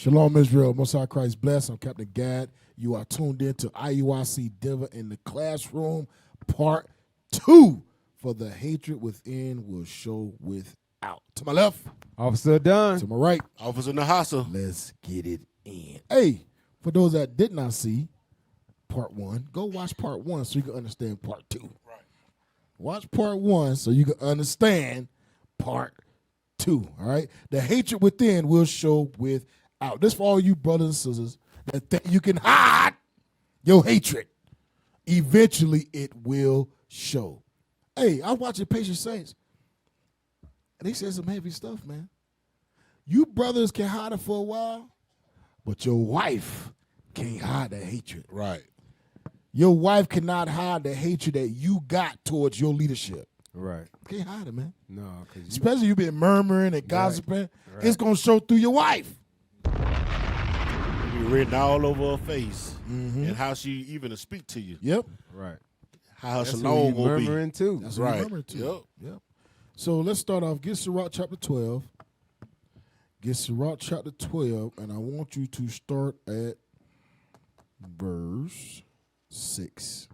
Shalom, Israel. Most High Christ bless. I'm Captain Gad. You are tuned in to IUIC Denver in the Classroom, Part 2. For the hatred within will show without. To my left. Officer Dunn. To my right. Officer Nahasa. Let's get it in. Hey, for those that did not see Part 1, go watch Part 1 so you can understand Part 2. Right. Watch Part 1 so you can understand Part 2, all right? The hatred within will show without. This for all you brothers and sisters that think you can hide your hatred. Eventually, it will show. Hey, I was watching Patient Saints, and they said some heavy stuff, man. You brothers can hide it for a while, but your wife can't hide that hatred. Right. Your wife cannot hide the hatred that you got towards your leadership. Right. Can't hide it, man. No, because Especially you been murmuring and gossiping. Right. It's going to show through your wife. Be written all over her face, and how she even speak to you. Yep. right. How her That's shalom what you will be. murmuring too. That's what Right. you remember too. Yep. Yep. So let's start off. Get Sirach chapter 12. Get Sirach chapter 12, and I want you to start at verse 6.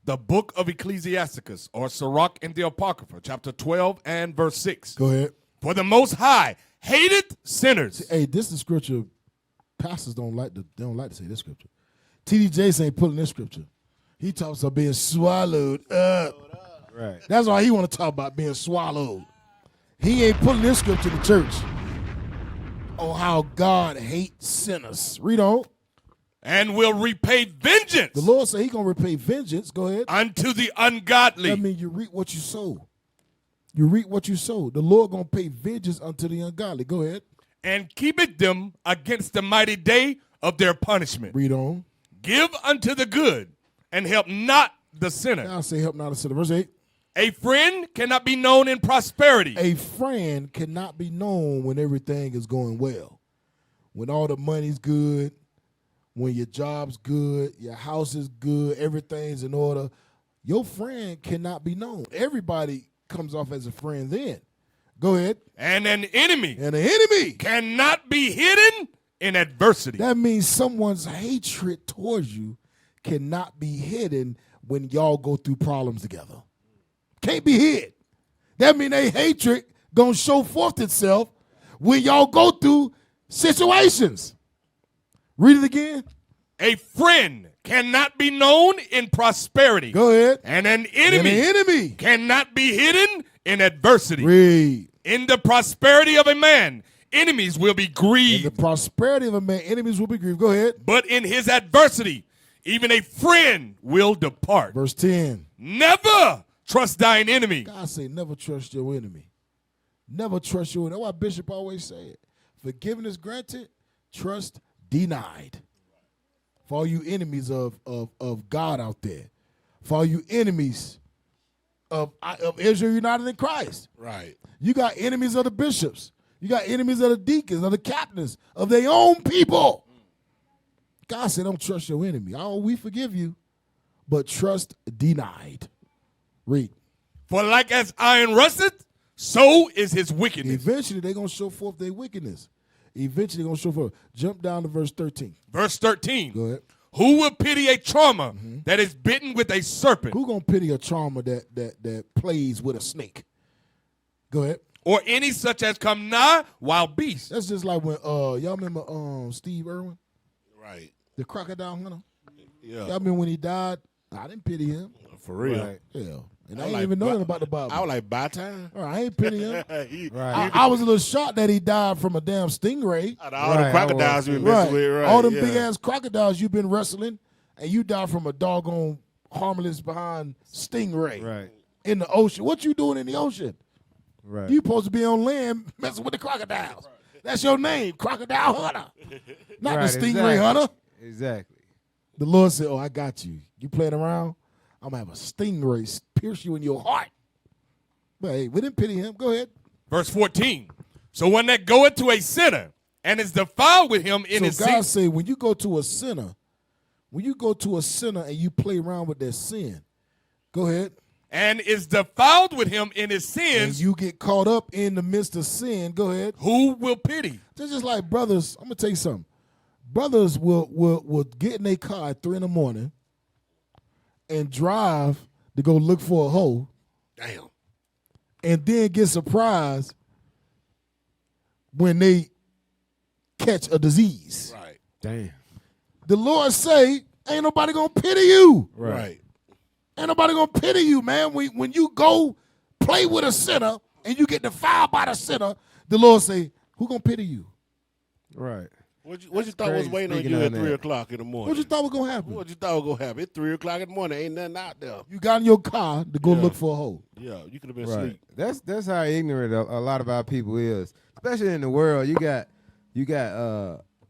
The book of Ecclesiasticus, or Sirach in the Apocrypha, chapter 12 and verse 6. Go ahead. For the Most High hated sinners. Hey, this is the scripture. Pastors don't like to say this scripture. T.D. Jakes ain't pulling this scripture. He talks about being swallowed up. Right. That's why he want to talk about being swallowed. He ain't pulling this scripture to church on how God hates sinners. Read on. And will repay vengeance The Lord said he going to repay vengeance. Go ahead. unto the ungodly. That means you reap what you sow. You reap what you sow. The Lord going to pay vengeance unto the ungodly. Go ahead. And keepeth them against the mighty day of their punishment. Read on. Give unto the good, and help not the sinner. Now say help not a sinner. Verse 8. A friend cannot be known in prosperity. A friend cannot be known when everything is going well. When all the money's good, when your job's good, your house is good, everything's in order. Your friend cannot be known. Everybody comes off as a friend then. Go ahead. And an enemy And the enemy. cannot be hidden in adversity. That means someone's hatred towards you cannot be hidden when y'all go through problems together. Can't be hid. That means their hatred gonna show forth itself when y'all go through situations. Read it again. A friend cannot be known in prosperity. Go ahead. And an And enemy the enemy. cannot be hidden in adversity. Read. In the prosperity of a man, enemies will be In the grieved. prosperity of a man, enemies will be grieved. Go ahead. But in his adversity, even a friend will depart. Verse 10. Never trust thine enemy. God say never trust your enemy. Never trust your enemy. That's why Bishop always said, forgiveness granted, trust denied. For all you enemies of God out there. For all you enemies of Israel united in Christ. Right. You got enemies of the bishops. You got enemies of the deacons, of the captains, of their own people. God said, don't trust your enemy. Oh, we forgive you, but trust denied. Read. For like as iron rusteth, so is his wickedness. Eventually, they're going to show forth their wickedness. Eventually, they're going to show forth. Jump down to verse 13. Verse 13. Go ahead. Who will pity a trauma that is bitten with a serpent? Who going to pity a trauma that plays with a snake? Go ahead. Or any such as come nigh wild beasts? That's just like when, y'all remember Steve Irwin, Right. the crocodile hunter? Yeah. Y'all remember when he died? I didn't pity him. For real. Right. Yeah. And I I was ain't like, even know but- nothing about the Bible. I was like, by time. All right, I ain't pity him. Right. I was a little shocked that he died from a damn stingray. Out of all Right, the I crocodiles was we been too. messing with, right? All them yeah. big ass crocodiles you've been wrestling, and you died from a doggone harmless behind stingray Right. in the ocean. What you doing in the ocean? Right. You supposed to be on land messing with the crocodiles. That's your name, Crocodile Hunter, not Right, the stingray exactly. hunter. Exactly. The Lord said, "Oh, I got you. You playing around? I'm gonna have a stingray pierce you in your heart." But hey, we didn't pity him. Go ahead. Verse 14. So one that goeth to a sinner and is defiled with him in his So God sin. say, when you go to a sinner and you play around with their sin, go ahead. and is defiled with him in his and sins, you get caught up in the midst of sin, go ahead. who will pity? Just like brothers, I'm gonna tell you something. Brothers will get in their car at 3 in the morning and drive to go look for a hoe, Damn. and then get surprised when they catch a disease. Right. Damn. The Lord say, ain't nobody gonna pity you. Right. Ain't nobody gonna pity you, man. When you go play with a sinner and you get defiled by the sinner, the Lord say, who gonna pity you? Right. What you thought was crazy. waiting on Speaking you on at that. 3 o'clock in the morning? What you thought was gonna happen? What you thought was gonna happen? It's 3 o'clock in the morning. Ain't nothing out there. You got in your car to go Yeah. look for a hoe. Yeah, you could have been Right. asleep. That's how ignorant a lot of our people is, especially in the world. You got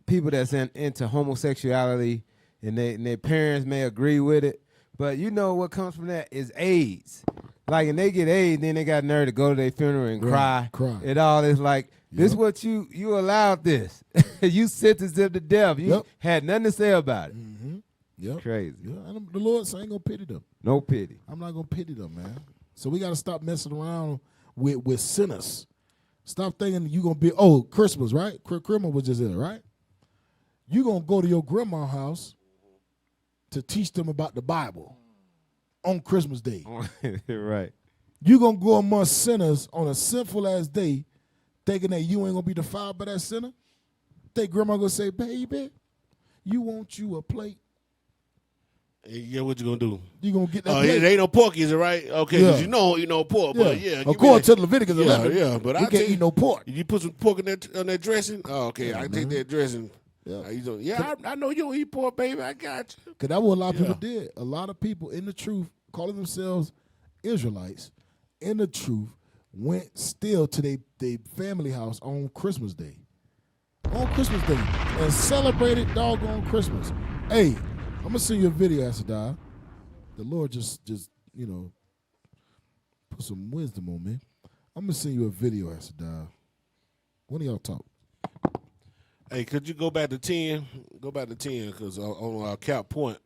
people that's into homosexuality, and their parents may agree with it, but you know what comes from that is AIDS. Like, and they get AIDS, then they got nerve to go to their funeral and Right, cry. cry. It all is like, this Yep. what you allowed this. You sentenced them to death. You Yep. had nothing to say about it. Yep. Crazy. Yeah, and the Lord say, I ain't gonna pity them. No pity. I'm not gonna pity them, man. So we gotta stop messing around with sinners. Stop thinking you gonna be Christmas, right? Christmas was just there, right? You gonna go to your grandma's house to teach them about the Bible on Christmas Day. Right. You gonna go amongst sinners on a sinful ass day, thinking that you ain't gonna be defiled by that sinner? Think grandma gonna say, baby, you want you a plate? Yeah, what you gonna do? You gonna get that Oh, plate? it ain't no pork, is it right? Okay, because Yeah. you know pork, but yeah. give me According that. to Leviticus Yeah, 11, yeah, but we I can't eat no pork. You put some pork in on that dressing? Oh, okay, I can take that dressing. Yeah. I know you don't eat pork, baby. I got you. Because that's what a lot of Yeah. people did. A lot of people in the truth, calling themselves Israelites, in the truth, went still to their family house on Christmas Day. On Christmas Day. And celebrated doggone Christmas. Hey, I'm going to send you a video, Asadai. The Lord just put some wisdom on me. I'm going to send you a video, Asadai. When y'all talk? Hey, could you go back to 10? Go back to 10, because on our cap point.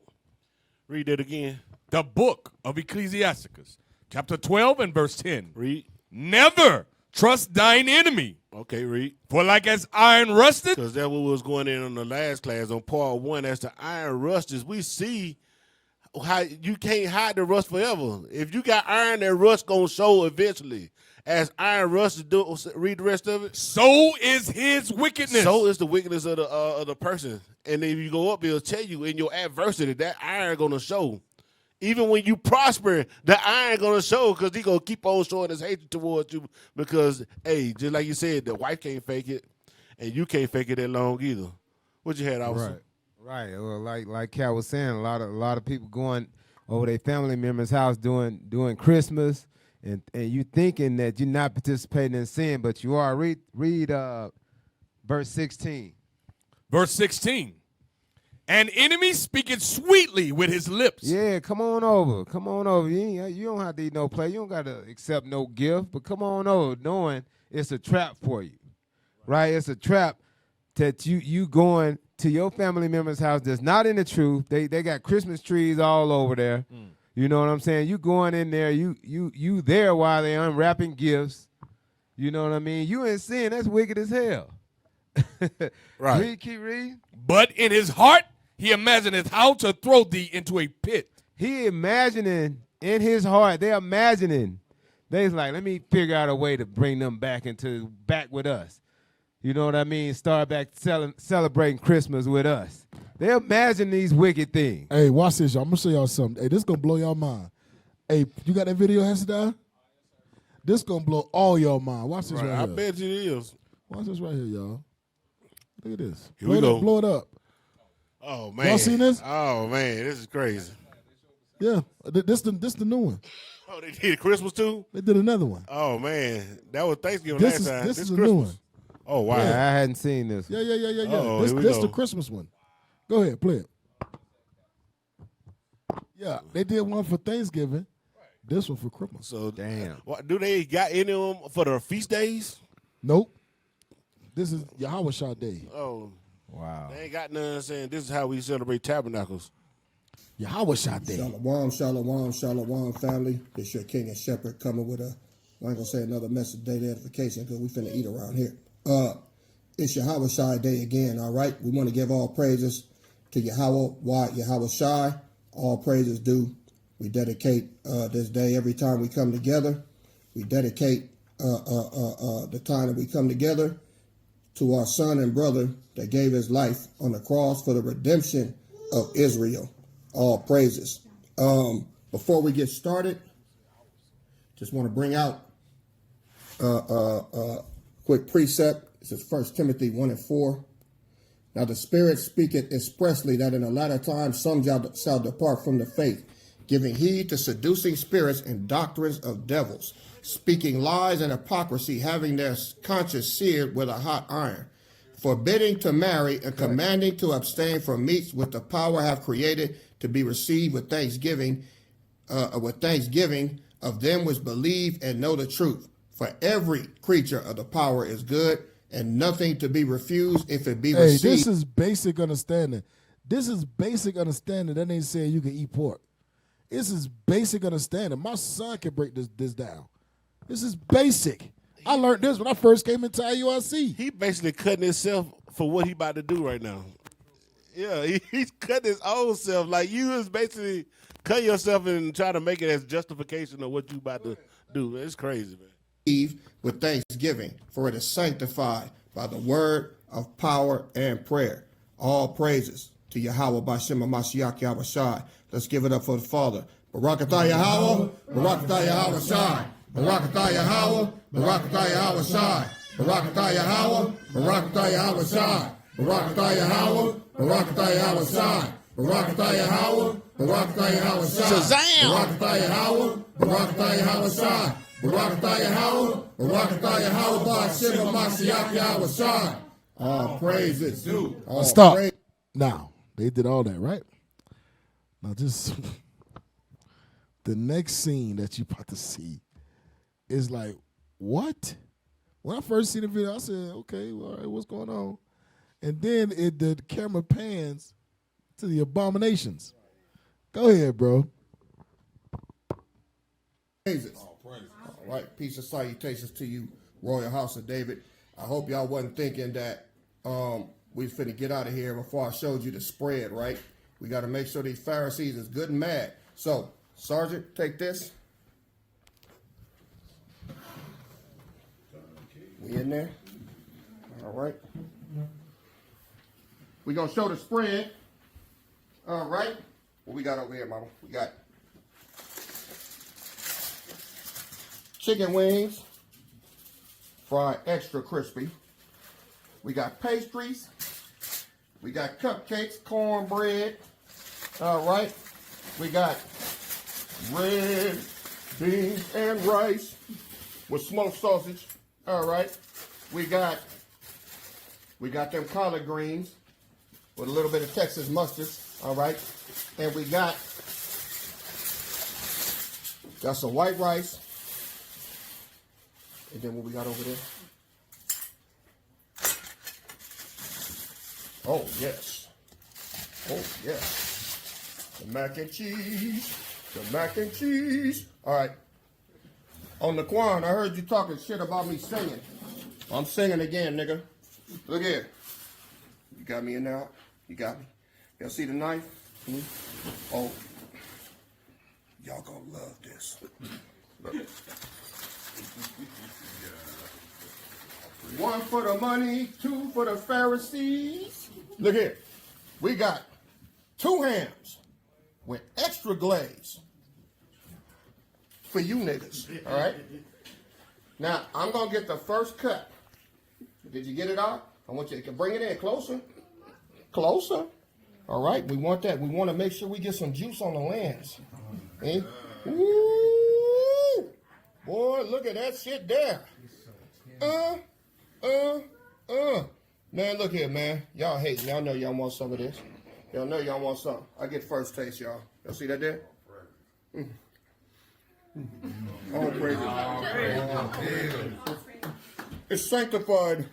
Read that again. The book of Ecclesiasticus, chapter 12 and verse 10. Read. Never trust thine enemy, Okay, read. for like as iron rusted, Because that's what was going in on the last class on part 1. As the iron rusters, we see how you can't hide the rust forever. If you got iron, that rust going to show eventually. As iron rusters, read the rest of it. so is his wickedness. So is the wickedness of the person. And if you go up, it'll tell you in your adversity, that iron going to show. Even when you prosper, the iron going to show, because he going to keep on showing his hatred towards you. Because, hey, just like you said, the wife can't fake it, and you can't fake it that long either. What you had, officer? Right. Well, like Cal was saying, a lot of people going over their family members' house doing Christmas, and you thinking that you're not participating in sin, but you are. Read verse 16. Verse 16. An enemy speaketh sweetly with his lips. Yeah, come on over. You don't have to eat no plate. You don't got to accept no gift, but come on over, knowing it's a trap for you, right? It's a trap that you going to your family member's house that's not in the truth. They got Christmas trees all over there. You know what I'm saying? You going in there, you there while they unwrapping gifts. You know what I mean? You in sin, that's wicked as hell. Right. Keep reading. But in his heart he imagineth how to throw thee into a pit. He imagining in his heart, they're imagining. They's like, let me figure out a way to bring them back with us. You know what I mean? Start back celebrating Christmas with us. They imagine these wicked things. Hey, watch this, y'all. I'm going to show y'all something. Hey, this going to blow y'all mind. Hey, you got that video, Hessedine? This going to blow all y'all mind. Watch this right I here. bet you it is. Watch this right here, y'all. Look at this. Here we go. Blow it up. Oh, man. Y'all seen this? Oh, man, this is crazy. Yeah, this the new one. Oh, they did Christmas too? They did another one. Oh, man. That was Thanksgiving This last is time. this is a Christmas. new one. Oh, wow. I hadn't seen this. Yeah. Oh, this here we this go. the Christmas one. Go ahead, play it. Yeah, they did one for Thanksgiving. This one for Christmas. So, Damn. What, do they got any of them for the feast days? Nope. This is Yahweh Shah Day. Oh, Wow. they ain't got none saying this is how we celebrate tabernacles. Yahweh shot day. Shalom, shalom, shalom, family. It's your king and shepherd coming with a, I ain't gonna say another message, day edification, because we finna eat around here. It's Yahweh Shai Day again, all right? We want to give all praises to Yahweh, Yahweh Shai. All praises due. We dedicate this day every time we come together. We dedicate the time that we come together to our son and brother that gave his life on the cross for the redemption of Israel. All praises. Before we get started, just want to bring out a quick precept. This is 1 Timothy 1:4. Now the Spirit speaketh expressly that in the latter time some shall depart from the faith, giving heed to seducing spirits and doctrines of devils, speaking lies and hypocrisy, having their conscience seared with a hot iron, forbidding to marry and commanding to abstain from meats which the power hath created to be received with thanksgiving of them which believe and know the truth. For every creature of the power is good, and nothing to be refused if it be received. This is basic understanding. This is basic understanding. That ain't saying you can eat pork. This is basic understanding. My son can break this down. This is basic. I learned this when I first came into IUIC. He basically cutting himself for what he about to do right now. Yeah, he's cutting his own self. Like you is basically cut yourself and try to make it as justification of what you about to do. It's crazy, man. With thanksgiving, for it is sanctified by the word of power and prayer. All praises to Yahweh Bashem Mashiach Yahweh Shai. Let's give it up for the Father. Barakatah Yahweh, Barakatah Yahweh Shai. Barakatah Yahweh, Barakatah Yahweh Shai. Barakatah Yahweh, Barakatah Yahweh Shai. Barakatah Yahweh, Barakatah Yahweh Shai. Barakatah Yahweh, Barakatah Yahweh Shai. Shazam! Barakatah Yahweh, Barakatah Yahweh Shai. Barakatah Yahweh, Barakatah Yahweh Bashem Mashiach Yahweh Shai. All praises. All Stop. praise. Now, they did all that, right? Now, just the next scene that you about to see is like, what? When I first seen the video, I said, okay, well, all right, what's going on? And then the camera pans to the abominations. Go ahead, bro. Praises. All right, peace and salutations to you, Royal House of David. I hope y'all wasn't thinking that we finna get out of here before I showed you the spread, right? We got to make sure these Pharisees is good and mad. So, Sergeant, take this. We in there? All right. We're going to show the spread. All right. What we got over here, Mama? We got chicken wings, fried extra crispy. We got pastries. We got cupcakes, cornbread. All right. We got red beans and rice with smoked sausage. All right. We got them collard greens with a little bit of Texas mustard. All right. And we got some white rice. And then what we got over there? Oh, yes. Oh, yes. The mac and cheese. The mac and cheese. All right. On the Quan, I heard you talking shit about me singing. I'm singing again, nigga. Look here. You got me in there? You got me. Y'all see the knife? Oh. Y'all gonna love this. Look. One for the money, two for the Pharisees. Look here. We got 2 hams with extra glaze for you niggas. All right? Now, I'm going to get the first cut. Did you get it out? I want you to bring it in closer. Closer. All right? We want that. We want to make sure we get some juice on the lens. Eh? Ooh. Boy, look at that shit there. Man, look here, man. Y'all hating. Y'all know y'all want some of this. Y'all know y'all want some. I get first taste, y'all. Y'all see that there? All praises. It's sanctified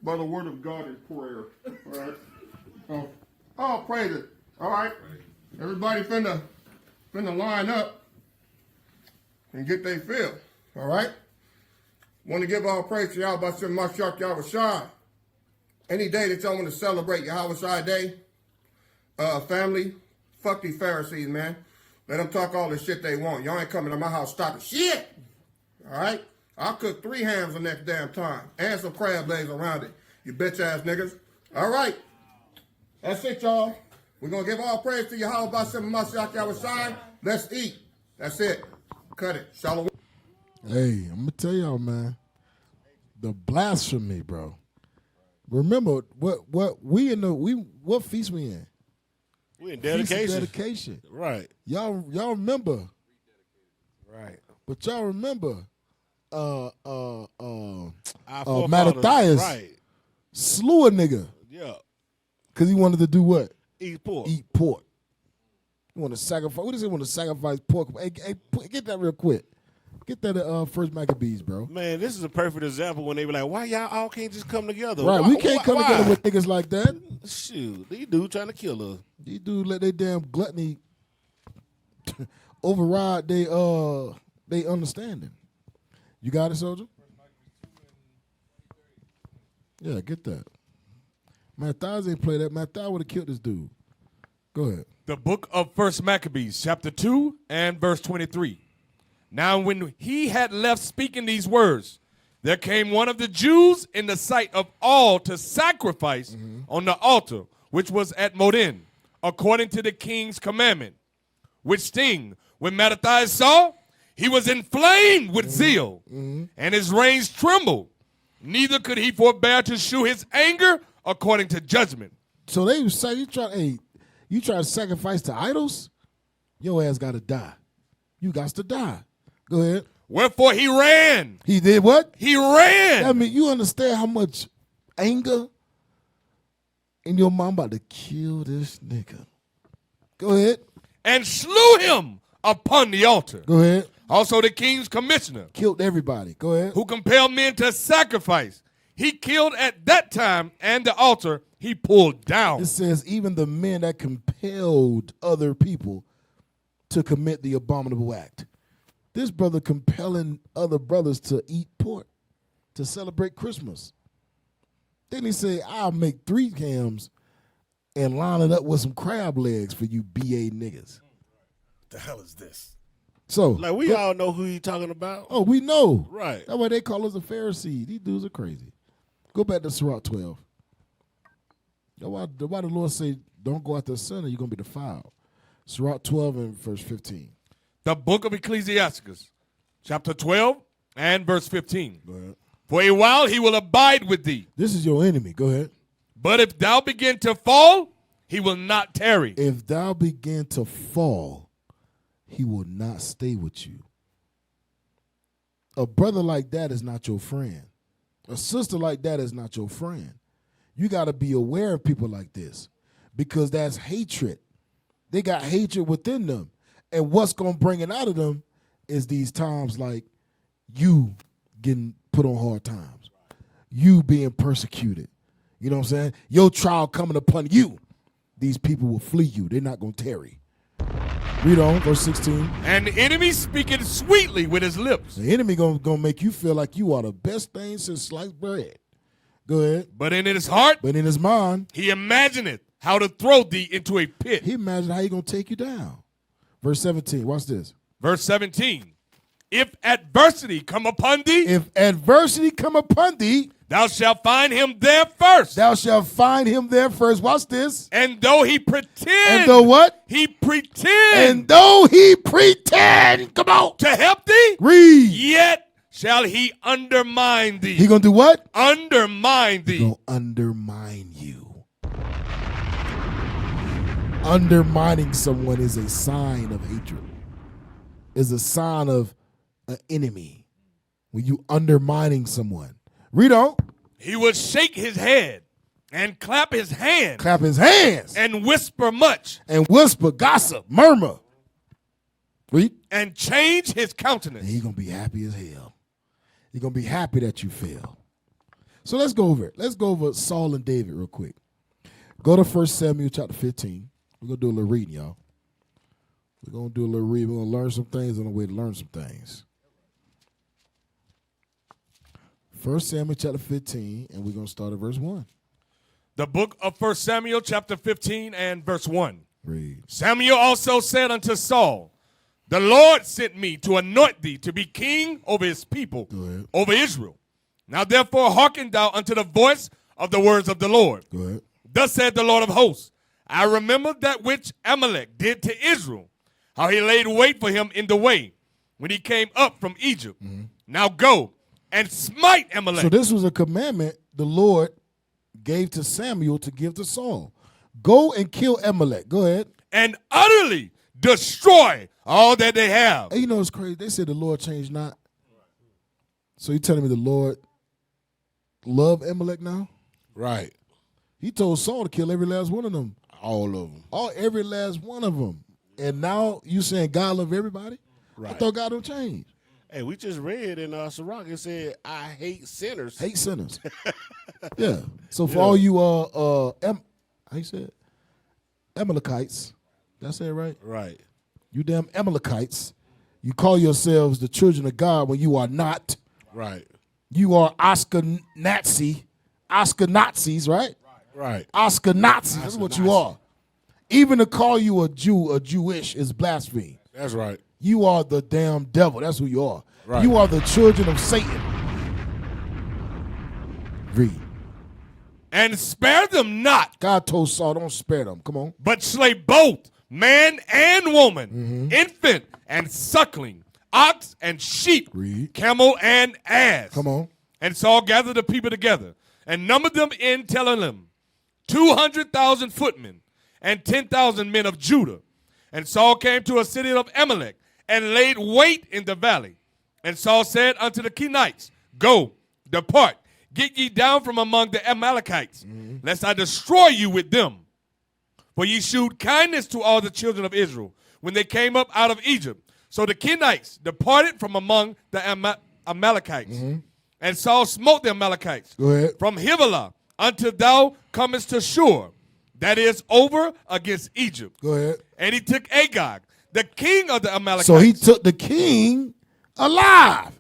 by the word of God and prayer. All right? All praises. All right? Everybody finna line up and get their fill. All right? Want to give all praise to y'all about some Mashak Yahushua. Any day that y'all want to celebrate Yahushua Day, family, fuck these Pharisees, man. Let them talk all the shit they want. Y'all ain't coming to my house stopping shit. All right? I'll cook 3 hams the next damn time and some crab legs around it. You bitch ass niggas. All right. That's it, y'all. We're going to give all praise to Yahweh B'Shem Mashiach Yahushua. Let's eat. That's it. Cut it. Shalom. Hey, I'm gonna tell y'all, man. The blasphemy, bro. Remember what feast we in? We in Feast of dedication. dedication. Right. Y'all remember, Right. but y'all remember Our forefathers, Mattathias Right. slew a nigga Yeah. because he wanted to do what? Eat pork. Eat pork. He want to sacrifice. What does he want to sacrifice pork? Hey, get that real quick. Get that First Maccabees, bro. Man, this is a perfect example when they were like, why y'all all can't just come together? Right, Why- we can't come why? together with niggas like that. Shoot, these dudes trying to kill us. These dudes let their damn gluttony override they understanding. You got it, soldier? Yeah, get that. Mathias ain't play that. Mathias would have killed this dude. Go ahead. The book of First Maccabees, chapter 2 and verse 23. Now when he had left speaking these words, there came one of the Jews in the sight of all to sacrifice on the altar, which was at Modin, according to the king's commandment. Which thing, when Mattathias saw, he was inflamed with zeal, and his reins trembled. Neither could he forbear to shew his anger according to judgment. So they say you try to sacrifice to idols, your ass got to die. You got to die. Go ahead. Wherefore he ran. He did what? He ran. I mean, you understand how much anger in your mind about to kill this nigga. Go ahead. And slew him upon the altar. Go ahead. Also the king's commissioner, Killed everybody. Go ahead. who compelled men to sacrifice, he killed at that time, and the altar he pulled down. It says even the men that compelled other people to commit the abominable act. This brother compelling other brothers to eat pork, to celebrate Christmas. Then he said, I'll make 3 hams and line it up with some crab legs for you BA niggas. What the hell is this? So, Like, we all know who he talking about. oh, we know. Right. That's why they call us the Pharisees. These dudes are crazy. Go back to Sirach 12. That's why the Lord say, don't go after the sinner, you're going to be defiled. Sirach 12 and verse 15. The book of Ecclesiasticus, chapter 12 and verse 15. Go ahead. For a while he will abide with thee, This is your enemy. Go ahead. but if thou begin to fall, he will not tarry. If thou begin to fall, he will not stay with you. A brother like that is not your friend. A sister like that is not your friend. You got to be aware of people like this because that's hatred. They got hatred within them. And what's going to bring it out of them is these times like you getting put on hard times, you being persecuted. You know what I'm saying? Your trial coming upon you. These people will flee you. They're not going to tarry. Read on, verse 16. And the enemy speaketh sweetly with his lips, The enemy gonna make you feel like you are the best thing since sliced bread. Go ahead. but in his heart But in his mind, he imagineth how to throw thee into a pit. he imagined how he gonna take you down. Verse 17, watch this. Verse 17. If adversity come upon thee, If adversity come upon thee, thou shalt find him there first. thou shalt find him there first. Watch this. And though he pretend, And though what? he pretend And though he pretend, come on, to help thee, read. yet shall he undermine thee. He gonna do what? Undermine He thee. gonna undermine you. Undermining someone is a sign of hatred. Is a sign of an enemy. When you undermining someone. Read on. He will shake his head and clap his hands Clap his hands. and whisper much And whisper, gossip, murmur. Read. and change his And countenance. he gonna be happy as hell. He gonna be happy that you fail. So let's go over it. Let's go over Saul and David real quick. Go to 1 Samuel chapter 15. We're gonna do a little reading, y'all. We're going to do a little read. We're going to learn some things on the way to learn some things. 1 Samuel chapter 15, and we're going to start at verse 1. The book of 1 Samuel chapter 15 and verse 1. Read. Samuel also said unto Saul, the Lord sent me to anoint thee to be king over his people, over Israel. Now therefore hearken thou unto the voice of the words of the Lord. Go ahead. Thus said the Lord of hosts, I remember that which Amalek did to Israel, how he laid wait for him in the way when he came up from Egypt. Now go and smite Amalek. So this was a commandment the Lord gave to Samuel to give to Saul. Go and kill Amalek. Go ahead. And utterly destroy all that they have. Hey, you know it's crazy. They said the Lord changed not. So you telling me the Lord love Amalek now? Right. He told Saul to kill every last one of them. All of them. Every last one of them. And now you saying God love everybody? Right. I thought God don't change. Hey, we just read in Sirach, it said, I hate sinners. Hate sinners. Yeah. So for all you how you say it? Amalekites. Did I say it right? Right. You damn Amalekites. You call yourselves the children of God when you are not. Right. You are Oscar Nazis, right? Right. Oscar Nazis. That's what you are. Even to call you a Jew, a Jewish, is blasphemy. That's right. You are the damn devil. That's who you are. Right. You are the children of Satan. Read. And spare them not, God told Saul, don't spare them. Come on. but slay both man and woman, infant and suckling, ox and sheep, Read. camel and ass. Come on. And Saul gathered the people together and numbered them in Telalim, 200,000 footmen and 10,000 men of Judah. And Saul came to a city of Amalek and laid wait in the valley. And Saul said unto the Kenites, go, depart, get ye down from among the Amalekites, lest I destroy you with them. For ye shewed kindness to all the children of Israel when they came up out of Egypt. So the Kenites departed from among the Amalekites. And Saul smote the Amalekites Go ahead. from Hivilah until thou comest to Shur, that is over against Egypt. Go ahead. And he took Agag, the king of the Amalekites. So he took the king alive.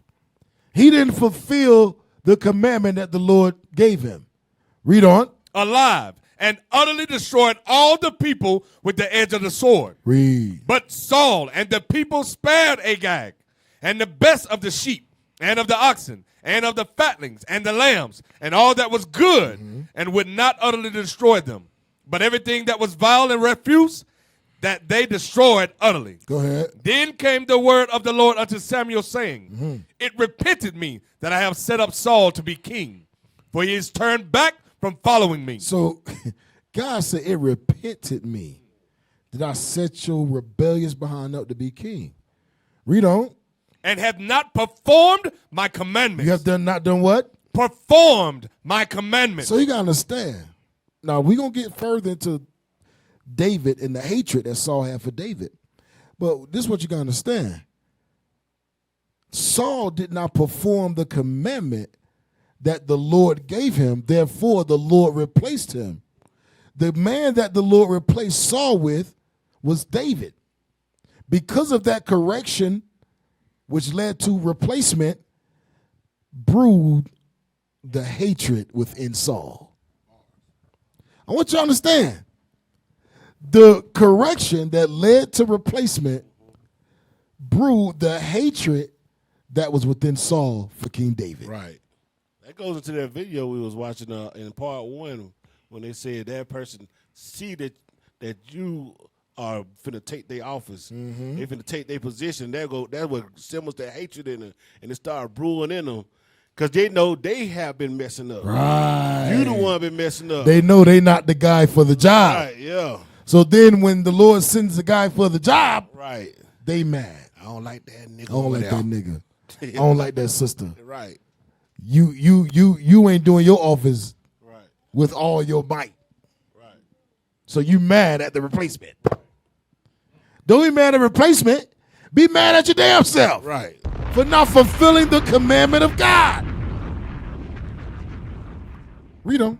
He didn't fulfill the commandment that the Lord gave him. Read on. alive and utterly destroyed all the people with the edge of the sword. Read. But Saul and the people spared Agag and the best of the sheep and of the oxen and of the fatlings and the lambs and all that was good, and would not utterly destroy them. But everything that was vile and refuse, that they destroyed utterly. Go ahead. Then came the word of the Lord unto Samuel, saying, It repented me that I have set up Saul to be king, for he is turned back from following me. So God said, it repented me that I set your rebellious behind up to be king. Read on. And have not performed my commandments. You have not done what? Performed my commandments. So you got to understand. Now, we're going to get further into David and the hatred that Saul had for David. But this is what you got to understand. Saul did not perform the commandment that the Lord gave him. Therefore, the Lord replaced him. The man that the Lord replaced Saul with was David. Because of that correction, which led to replacement, brewed the hatred within Saul. I want you to understand. The correction that led to replacement brewed the hatred that was within Saul for King David. Right. That goes into that video we was watching in part one when they said that person see that you are finna take their office. They finna take their position. That what symbols that hatred in them, and it started brewing in them. Because they know they have been messing up. Right. You the one been messing up. They know they not the guy for the job. Right, yeah. So then when the Lord sends the guy for the job, Right. they mad. I don't like that nigga. I don't like that nigga. I don't like that sister. Right. You ain't doing your office Right. with all your might. Right. So you mad at the replacement. Don't be mad at replacement. Be mad at your damn self. Right. For not fulfilling the commandment of God. Read on.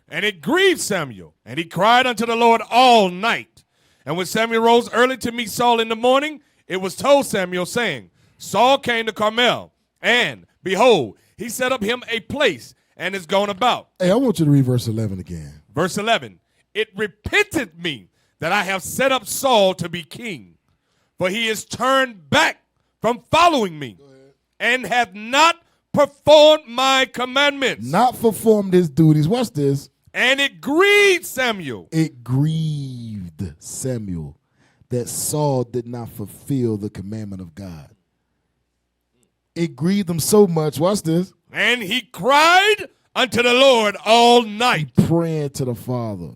And it grieved Samuel, and he cried unto the Lord all night. And when Samuel rose early to meet Saul in the morning, it was told Samuel, saying, Saul came to Carmel, and, behold, he set up him a place, and is gone about. Hey, I want you to read verse 11 again. Verse 11, it repented me that I have set up Saul to be king, for he is turned back from following me, and hath not performed my commandments. Not performed his duties. Watch this. And it grieved Samuel. It grieved Samuel that Saul did not fulfill the commandment of God. It grieved him so much. Watch this. And he cried unto the Lord all night. Praying to the Father,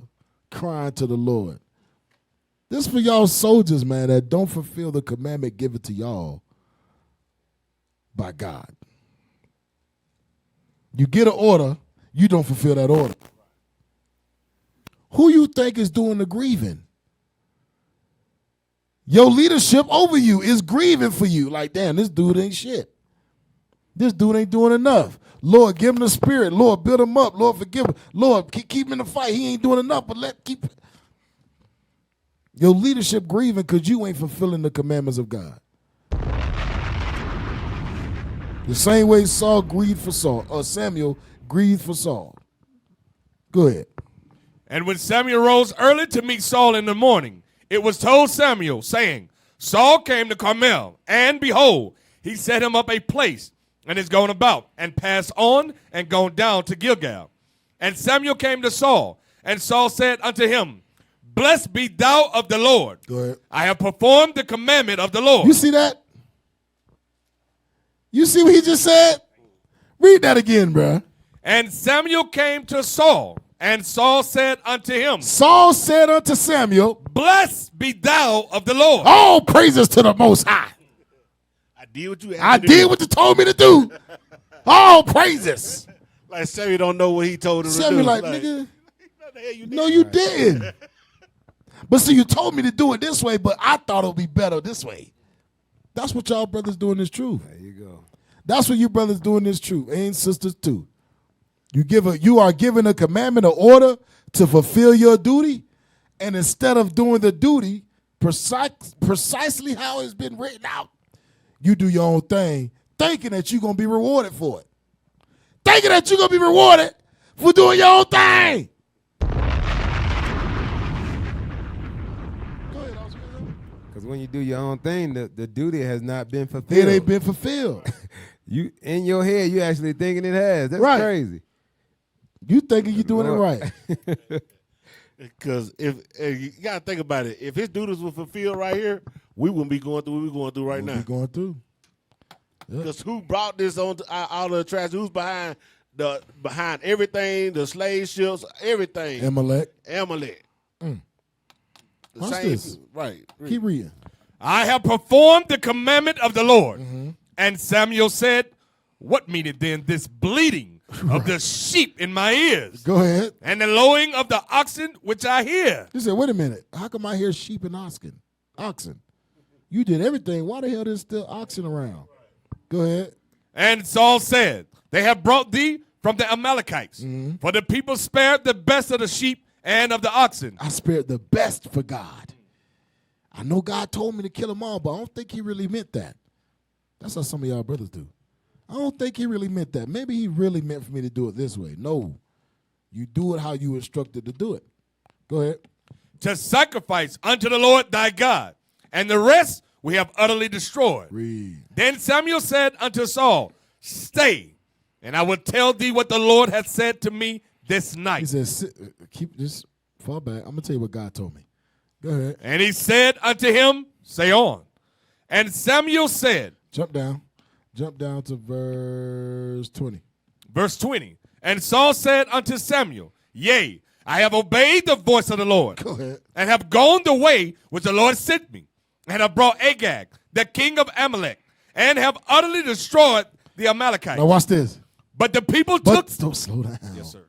crying to the Lord. This for y'all soldiers, man, that don't fulfill the commandment given to y'all by God. You get an order, you don't fulfill that order. Who you think is doing the grieving? Your leadership over you is grieving for you. Like, damn, this dude ain't shit. This dude ain't doing enough. Lord, give him the spirit. Lord, build him up. Lord, forgive him. Lord, keep him in the fight. He ain't doing enough, but keep. Your leadership grieving because you ain't fulfilling the commandments of God. The same way Saul grieved for Saul, or Samuel grieved for Saul. Go ahead. And when Samuel rose early to meet Saul in the morning, it was told Samuel, saying, Saul came to Carmel, and behold, he set him up a place, and is gone about, and passed on, and gone down to Gilgal. And Samuel came to Saul, and Saul said unto him, Blessed be thou of the Lord. Go ahead. I have performed the commandment of the Lord. You see that? You see what he just said? Read that again, bruh. And Samuel came to Saul, and Saul said unto him, Saul said unto Samuel, Blessed be thou of the Lord. all praises to the Most High. I did what you asked I me to did do. what you told me to do. All praises. Like Samuel don't know what he told him Samuel to do. like, nigga, what the hell you did? no, you didn't. But see, you told me to do it this way, but I thought it would be better this way. That's what y'all brothers doing is true. There you go. That's what you brothers doing is true, and sisters too. You are given a commandment or order to fulfill your duty, and instead of doing the duty precisely how it's been written out, you do your own thing, thinking that you're gonna be rewarded for it. Thinking that you're gonna be rewarded for doing your own thing. Go ahead, Oscar. Because when you do your own thing, the duty has not been fulfilled. It ain't been fulfilled. You in your head, you actually thinking it has. That's Right. crazy. You thinking you're doing it right. Because if you gotta think about it, if his duties were fulfilled right here, we wouldn't be going through what we're going through right What now. we going through? Because who brought this on out of the trash? Who's behind everything? The slave ships, everything. Amalek. Amalek. The Watch same, this. right? Keep reading. I have performed the commandment of the Lord. Mm-hmm. And Samuel said, What meaneth then this bleating of the sheep in my ears, Go ahead. and the lowing of the oxen which I hear? He said, wait a minute. How come I hear sheep and oxen? You did everything. Why the hell there's still oxen around? Go ahead. And Saul said, They have brought thee from the Amalekites, Mm-hmm. for the people spared the best of the sheep and of the oxen. I spared the best for God. I know God told me to kill them all, but I don't think he really meant that. That's how some of y'all brothers do. I don't think he really meant that. Maybe he really meant for me to do it this way. No. You do it how you instructed to do it. Go ahead. To sacrifice unto the Lord thy God, and the rest we have utterly destroyed. Read. Then Samuel said unto Saul, Stay, and I will tell thee what the Lord hath said to me this He night. said, keep this, fall back. I'm going to tell you what God told me. Go ahead. And he said unto him, Say on. And Samuel said, Jump down. Jump down to verse 20. verse 20, And Saul said unto Samuel, Yea, I have obeyed the voice of the Lord, Go ahead. and have gone the way which the Lord sent me, and have brought Agag, the king of Amalek, and have utterly destroyed the Amalekites. Now watch this. But the people But took... don't slow down. Yes, sir.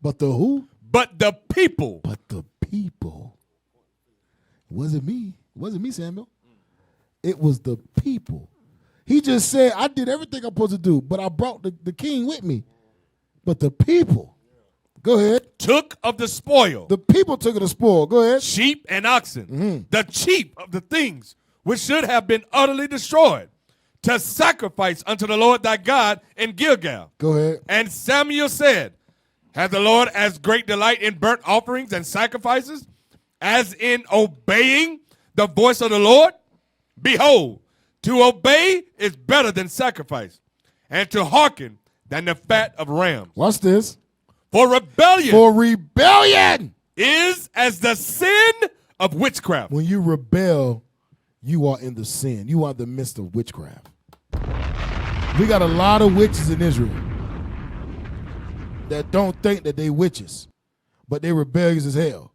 But the who? But the people... But the people. It wasn't me. It wasn't me, Samuel. It was the people. He just said, I did everything I'm supposed to do, but I brought the king with me. But the people, Go ahead. took of the spoil, The people took of the spoil. Go ahead. sheep and oxen, the chief of the things which should have been utterly destroyed, to sacrifice unto the Lord thy God in Gilgal. Go ahead. And Samuel said, hath the Lord as great delight in burnt offerings and sacrifices as in obeying the voice of the Lord? Behold, to obey is better than sacrifice, and to hearken than the fat of rams. Watch this. For rebellion For rebellion. is as the sin of witchcraft. When you rebel, you are in the sin. You are in the midst of witchcraft. We got a lot of witches in Israel that don't think that they witches, but they rebellious as hell.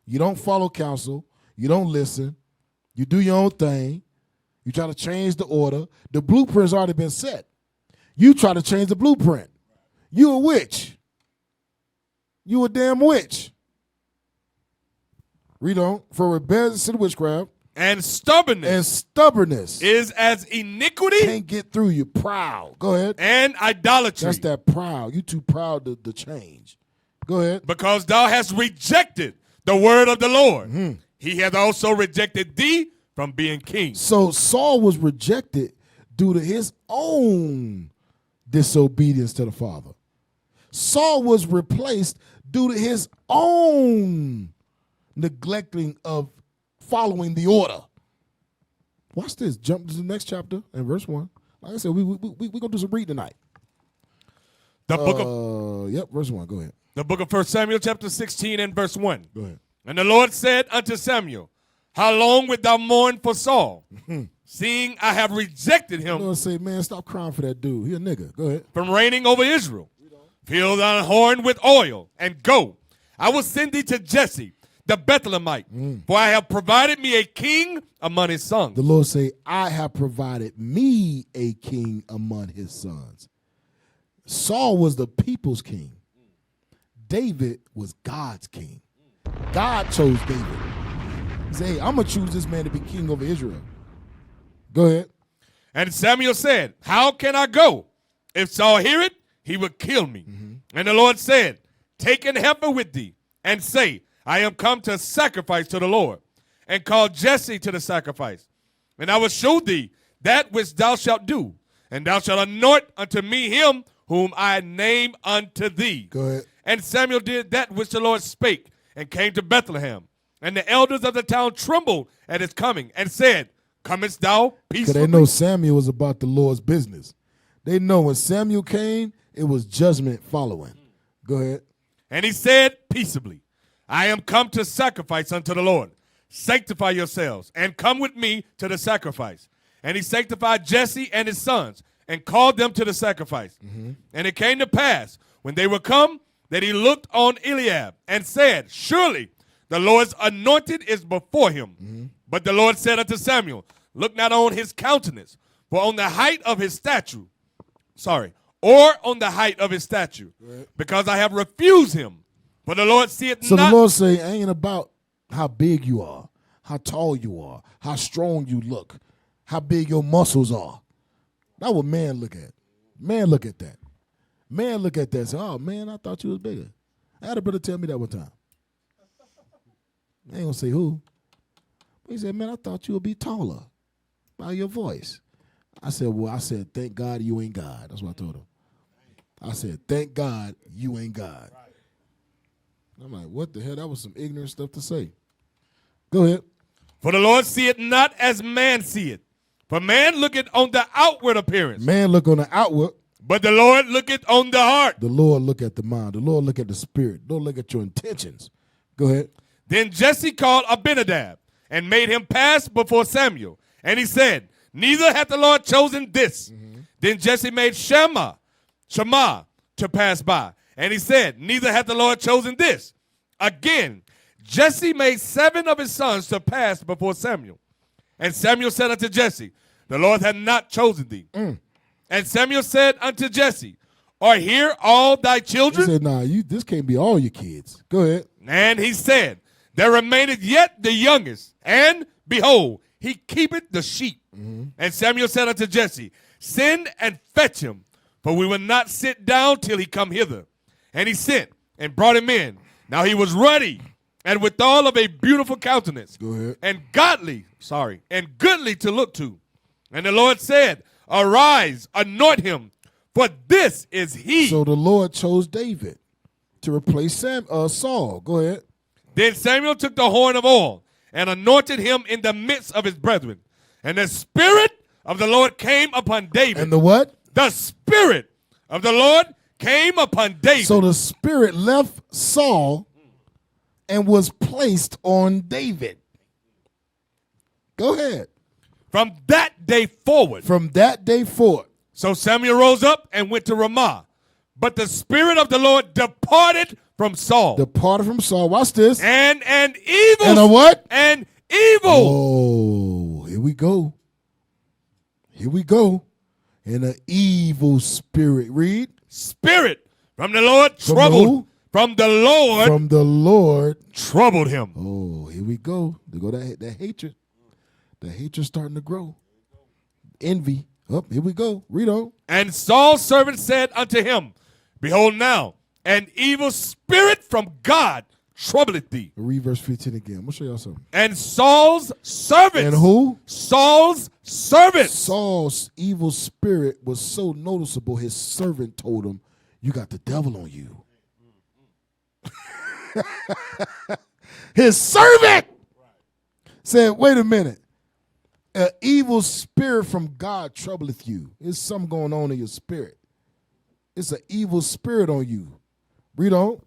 You don't follow counsel. You don't listen. You do your own thing. You try to change the order. The blueprint's already been set. You try to change the blueprint. You a witch. You a damn witch. Read on. For rebellion is witchcraft. And stubbornness And stubbornness is as iniquity can't get through you. Proud. Go ahead. and idolatry. That's that proud. You too proud to change. Go ahead. Because thou hast rejected the word of the Lord. He hath also rejected thee from being king. So Saul was rejected due to his own disobedience to the Father. Saul was replaced due to his own neglecting of following the order. Watch this. Jump to the next chapter and verse 1. Like I said, we're going to do some reading tonight. The book of Yep, verse 1. Go ahead. the book of 1 Samuel chapter 16 and verse 1. Go ahead. And the Lord said unto Samuel, how long wilt thou mourn for Saul, seeing I have rejected The him Lord say, man, stop crying for that dude. He a nigga. Go ahead. from reigning over Israel? Fill thine horn with oil, and go. I will send thee to Jesse, the Bethlehemite, for I have provided me a king among his sons. The Lord say, I have provided me a king among his sons. Saul was the people's king. David was God's king. God chose David. He said, hey, I'm going to choose this man to be king over Israel. Go ahead. And Samuel said, how can I go? If Saul hear it, he will kill me. And the Lord said, take an heifer with thee, and say, I am come to sacrifice to the Lord. And call Jesse to the sacrifice. And I will show thee that which thou shalt do. And thou shalt anoint unto me him whom I name unto thee. Go ahead. And Samuel did that which the Lord spake, and came to Bethlehem. And the elders of the town trembled at his coming, and said, comest thou Because peacefully? they know Samuel was about the Lord's business. They know when Samuel came, it was judgment following. Go ahead. And he said peaceably, I am come to sacrifice unto the Lord. Sanctify yourselves, and come with me to the sacrifice. And he sanctified Jesse and his sons, and called them to the sacrifice. And it came to pass, when they were come, that he looked on Eliab, and said, surely the Lord's anointed is before him. But the Lord said unto Samuel, look not on his countenance, for on the height of his stature, or on the height of his stature, because I have refused him. For the Lord seeth So not. the Lord say, ain't about how big you are, how tall you are, how strong you look, how big your muscles are. That's what man look at. Man look at that. Man look at that and say, oh, man, I thought you was bigger. I had a brother tell me that one time. I ain't going to say who. But he said, man, I thought you would be taller by your voice. I said, thank God you ain't God. That's what I told him. I said, thank God you ain't God. I'm like, what the hell? That was some ignorant stuff to say. Go ahead. For the Lord seeth not as man seeth. For man looketh on the outward appearance, Man look on the outward. but the Lord looketh on the heart. The Lord look at the mind. The Lord look at the spirit. Don't look at your intentions. Go ahead. Then Jesse called Abinadab, and made him pass before Samuel. And he said, neither hath the Lord chosen this. Then Jesse made Shammah to pass by. And he said, neither hath the Lord chosen this. Again, Jesse made 7 of his sons to pass before Samuel. And Samuel said unto Jesse, the Lord hath not chosen thee. And Samuel said unto Jesse, are here all thy He children? said, nah, this can't be all your kids. Go ahead. And he said, there remaineth yet the youngest, and behold, he keepeth the sheep. And Samuel said unto Jesse, send and fetch him, for we will not sit down till he come hither. And he sent, and brought him in. Now he was ruddy and withal of a beautiful countenance. Go ahead. And goodly to look to. And the Lord said, arise, anoint him, for this is he. So the Lord chose David to replace Saul. Go ahead. Then Samuel took the horn of oil and anointed him in the midst of his brethren. And the Spirit of the Lord came upon David. And the what? The Spirit of the Lord came upon David. So the Spirit left Saul and was placed on David. Go ahead. From that day forward. From that day forward. So Samuel rose up and went to Ramah. But the Spirit of the Lord departed from Saul. Departed from Saul. Watch this. And an evil. And a what? And evil. Oh, here we go. Here we go. And an evil spirit. Read. Spirit from the Lord From troubled. who? From the Lord. From the Lord. Troubled him. Oh, here we go. There go that hatred. The hatred starting to grow. Envy. Up, here we go. Read on. And Saul's servant said unto him, behold now, an evil spirit from God troubleth thee. Read verse 15 again. I'm going to show y'all something. And Saul's servants. And who? Saul's servants. Saul's evil spirit was so noticeable, his servant told him, you got the devil on you. His servant said, wait a minute. An evil spirit from God troubleth you. There's something going on in your spirit. It's an evil spirit on you. Read on.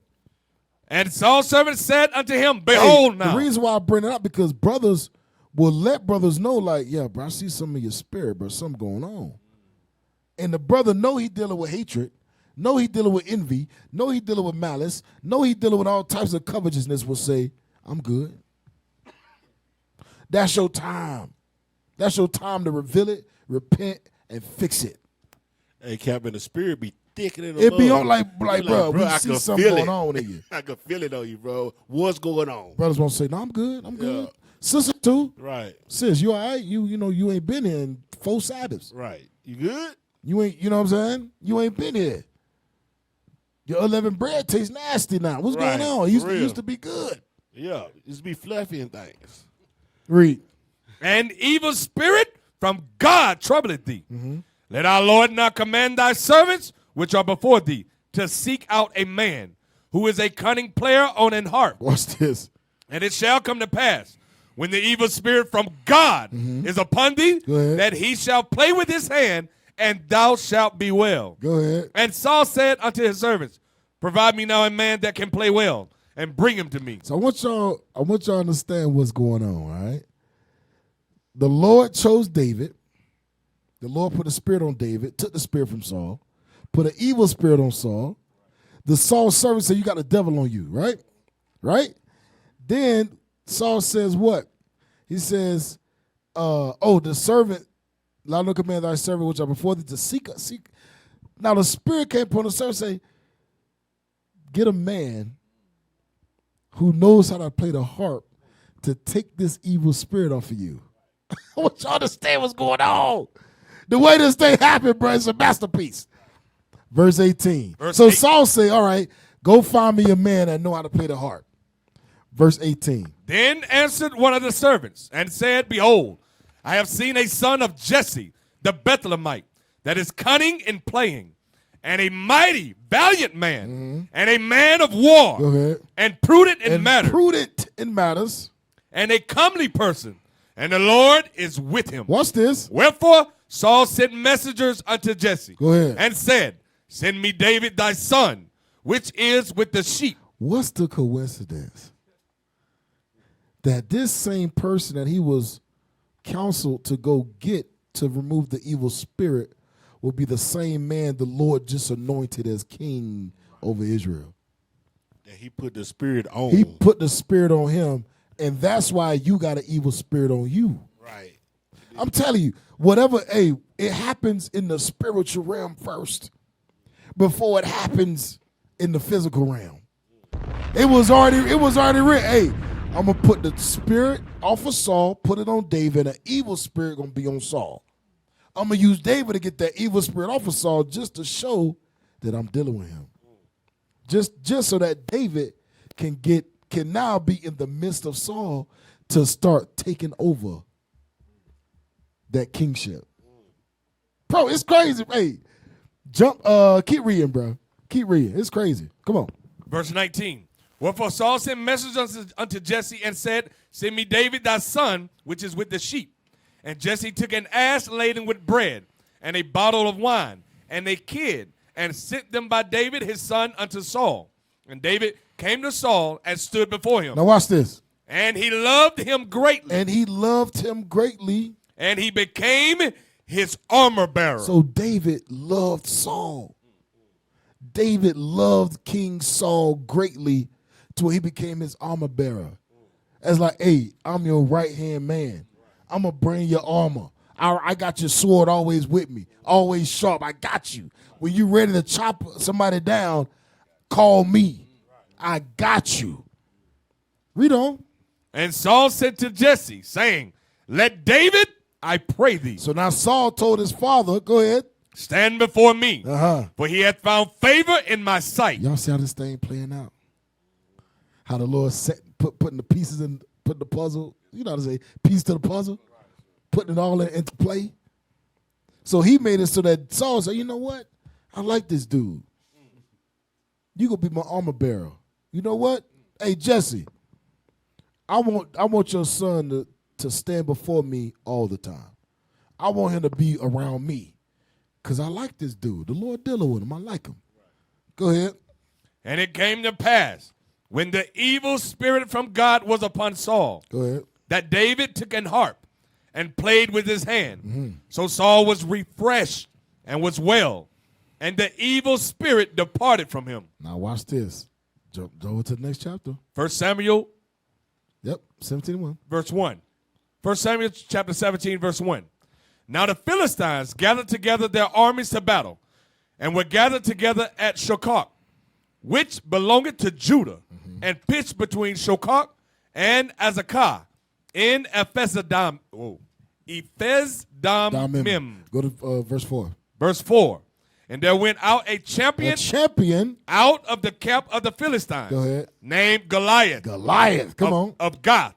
And Saul's servant said unto him, behold now. The reason why I bring it up, because brothers will let brothers know, like, yeah, bro, I see some of your spirit, bro, something going on. And the brother know he dealing with hatred, know he dealing with envy, know he dealing with malice, know he dealing with all types of covetousness, will say, I'm good. That's your time. That's your time to reveal it, repent, and fix it. Hey, Captain, the spirit be thicker than the It be mud. on like bro, we I see can something feel going it. on in you. I can feel it on you, bro. What's going on? Brothers won't say, no, I'm good. I'm good. Yeah. Sister too. Right, Sis, you all right? You know, you ain't been here in 4 Sabbaths. right. You good? You ain't, you know what I'm saying? You ain't been here. Your 11 bread tastes nasty now. What's Right, going on? for It real. used to be good. Yeah, it's be fluffy and things. Read. And evil spirit from God troubleth thee. Let our Lord now command thy servants, which are before thee, to seek out a man who is a cunning player on an harp. Watch this. And it shall come to pass, when the evil spirit from God is upon thee, Go ahead. that he shall play with his hand, and thou shalt be well. Go ahead. And Saul said unto his servants, provide me now a man that can play well, and bring him to me. So I want y'all to understand what's going on, all right? The Lord chose David. The Lord put a spirit on David, took the spirit from Saul, put an evil spirit on Saul. The Saul's servant said, you got the devil on you, right? Right? Then Saul says what? He says, the servant, thou no command thy servant which are before thee to seek. Now the spirit came upon the servant and say, get a man who knows how to play the harp to take this evil spirit off of you. I want y'all to understand what's going on. The way this thing happened, bro, is a masterpiece. Verse 18. So Saul say, all right, go find me a man that know how to play the harp. Verse 18. Then answered one of the servants and said, behold, I have seen a son of Jesse, the Bethlehemite, that is cunning in playing, and a mighty, valiant man, and a man of war, Go ahead. and prudent in And matters, prudent in matters. and a comely person, and the Lord is with him. Watch this. Wherefore Saul sent messengers unto Jesse, Go ahead. and said, send me David thy son, which is with the sheep. What's the coincidence that this same person that he was counseled to go get to remove the evil spirit will be the same man the Lord just anointed as king over Israel? That he put the spirit on. He put the spirit on him, and that's why you got an evil spirit on you. Right. I'm telling you, whatever, it happens in the spiritual realm first before it happens in the physical realm. It was already written. Hey, I'm gonna put the spirit off of Saul, put it on David, and an evil spirit gonna be on Saul. I'm gonna use David to get that evil spirit off of Saul just to show that I'm dealing with him. just so that David can now be in the midst of Saul to start taking over that kingship. Bro, it's crazy. Hey, keep reading, bro. Keep reading. It's crazy. Come on. Verse 19. Wherefore Saul sent messengers unto Jesse and said, Send me David thy son, which is with the sheep. And Jesse took an ass laden with bread, and a bottle of wine, and a kid, and sent them by David his son unto Saul. And David came to Saul and stood before him. Now watch this. And he loved him greatly. And he loved him greatly. And he became his armor bearer. So David loved Saul. David loved King Saul greatly to where he became his armor bearer. It's like, hey, I'm your right-hand man. I'm going to bring your armor. I got your sword always with me, always sharp. I got you. When you ready to chop somebody down, call me. I got you. Read on. And Saul said to Jesse, saying, Let David, I pray thee. So now Saul told his father, go ahead. Stand before me, Uh-huh. for he hath found favor in my sight. Y'all see how this thing playing out? How the Lord putting the pieces in, putting the puzzle, you know how to say, piece to the puzzle, putting it all into play. So he made it so that Saul said, you know what? I like this dude. You gonna be my armor bearer. You know what? Hey, Jesse, I want your son to stand before me all the time. I want him to be around me. Because I like this dude. The Lord dealing with him. I like him. Go ahead. And it came to pass, when the evil spirit from God was upon Saul, Go ahead. that David took an harp and played with his hand. So Saul was refreshed and was well, and the evil spirit departed from him. Now watch this. Jump over to the next chapter. 1 Samuel, Yep, 17:1. verse 1. 1 Samuel chapter 17, verse 1. Now the Philistines gathered together their armies to battle, and were gathered together at Shokak, which belongeth to Judah, and pitched between Shokak and Azekah in Ephes-dammim. Go to verse 4. Verse 4. And there went out a champion out of the camp of the Philistines, Go ahead. named Goliath, Come on. of Gath,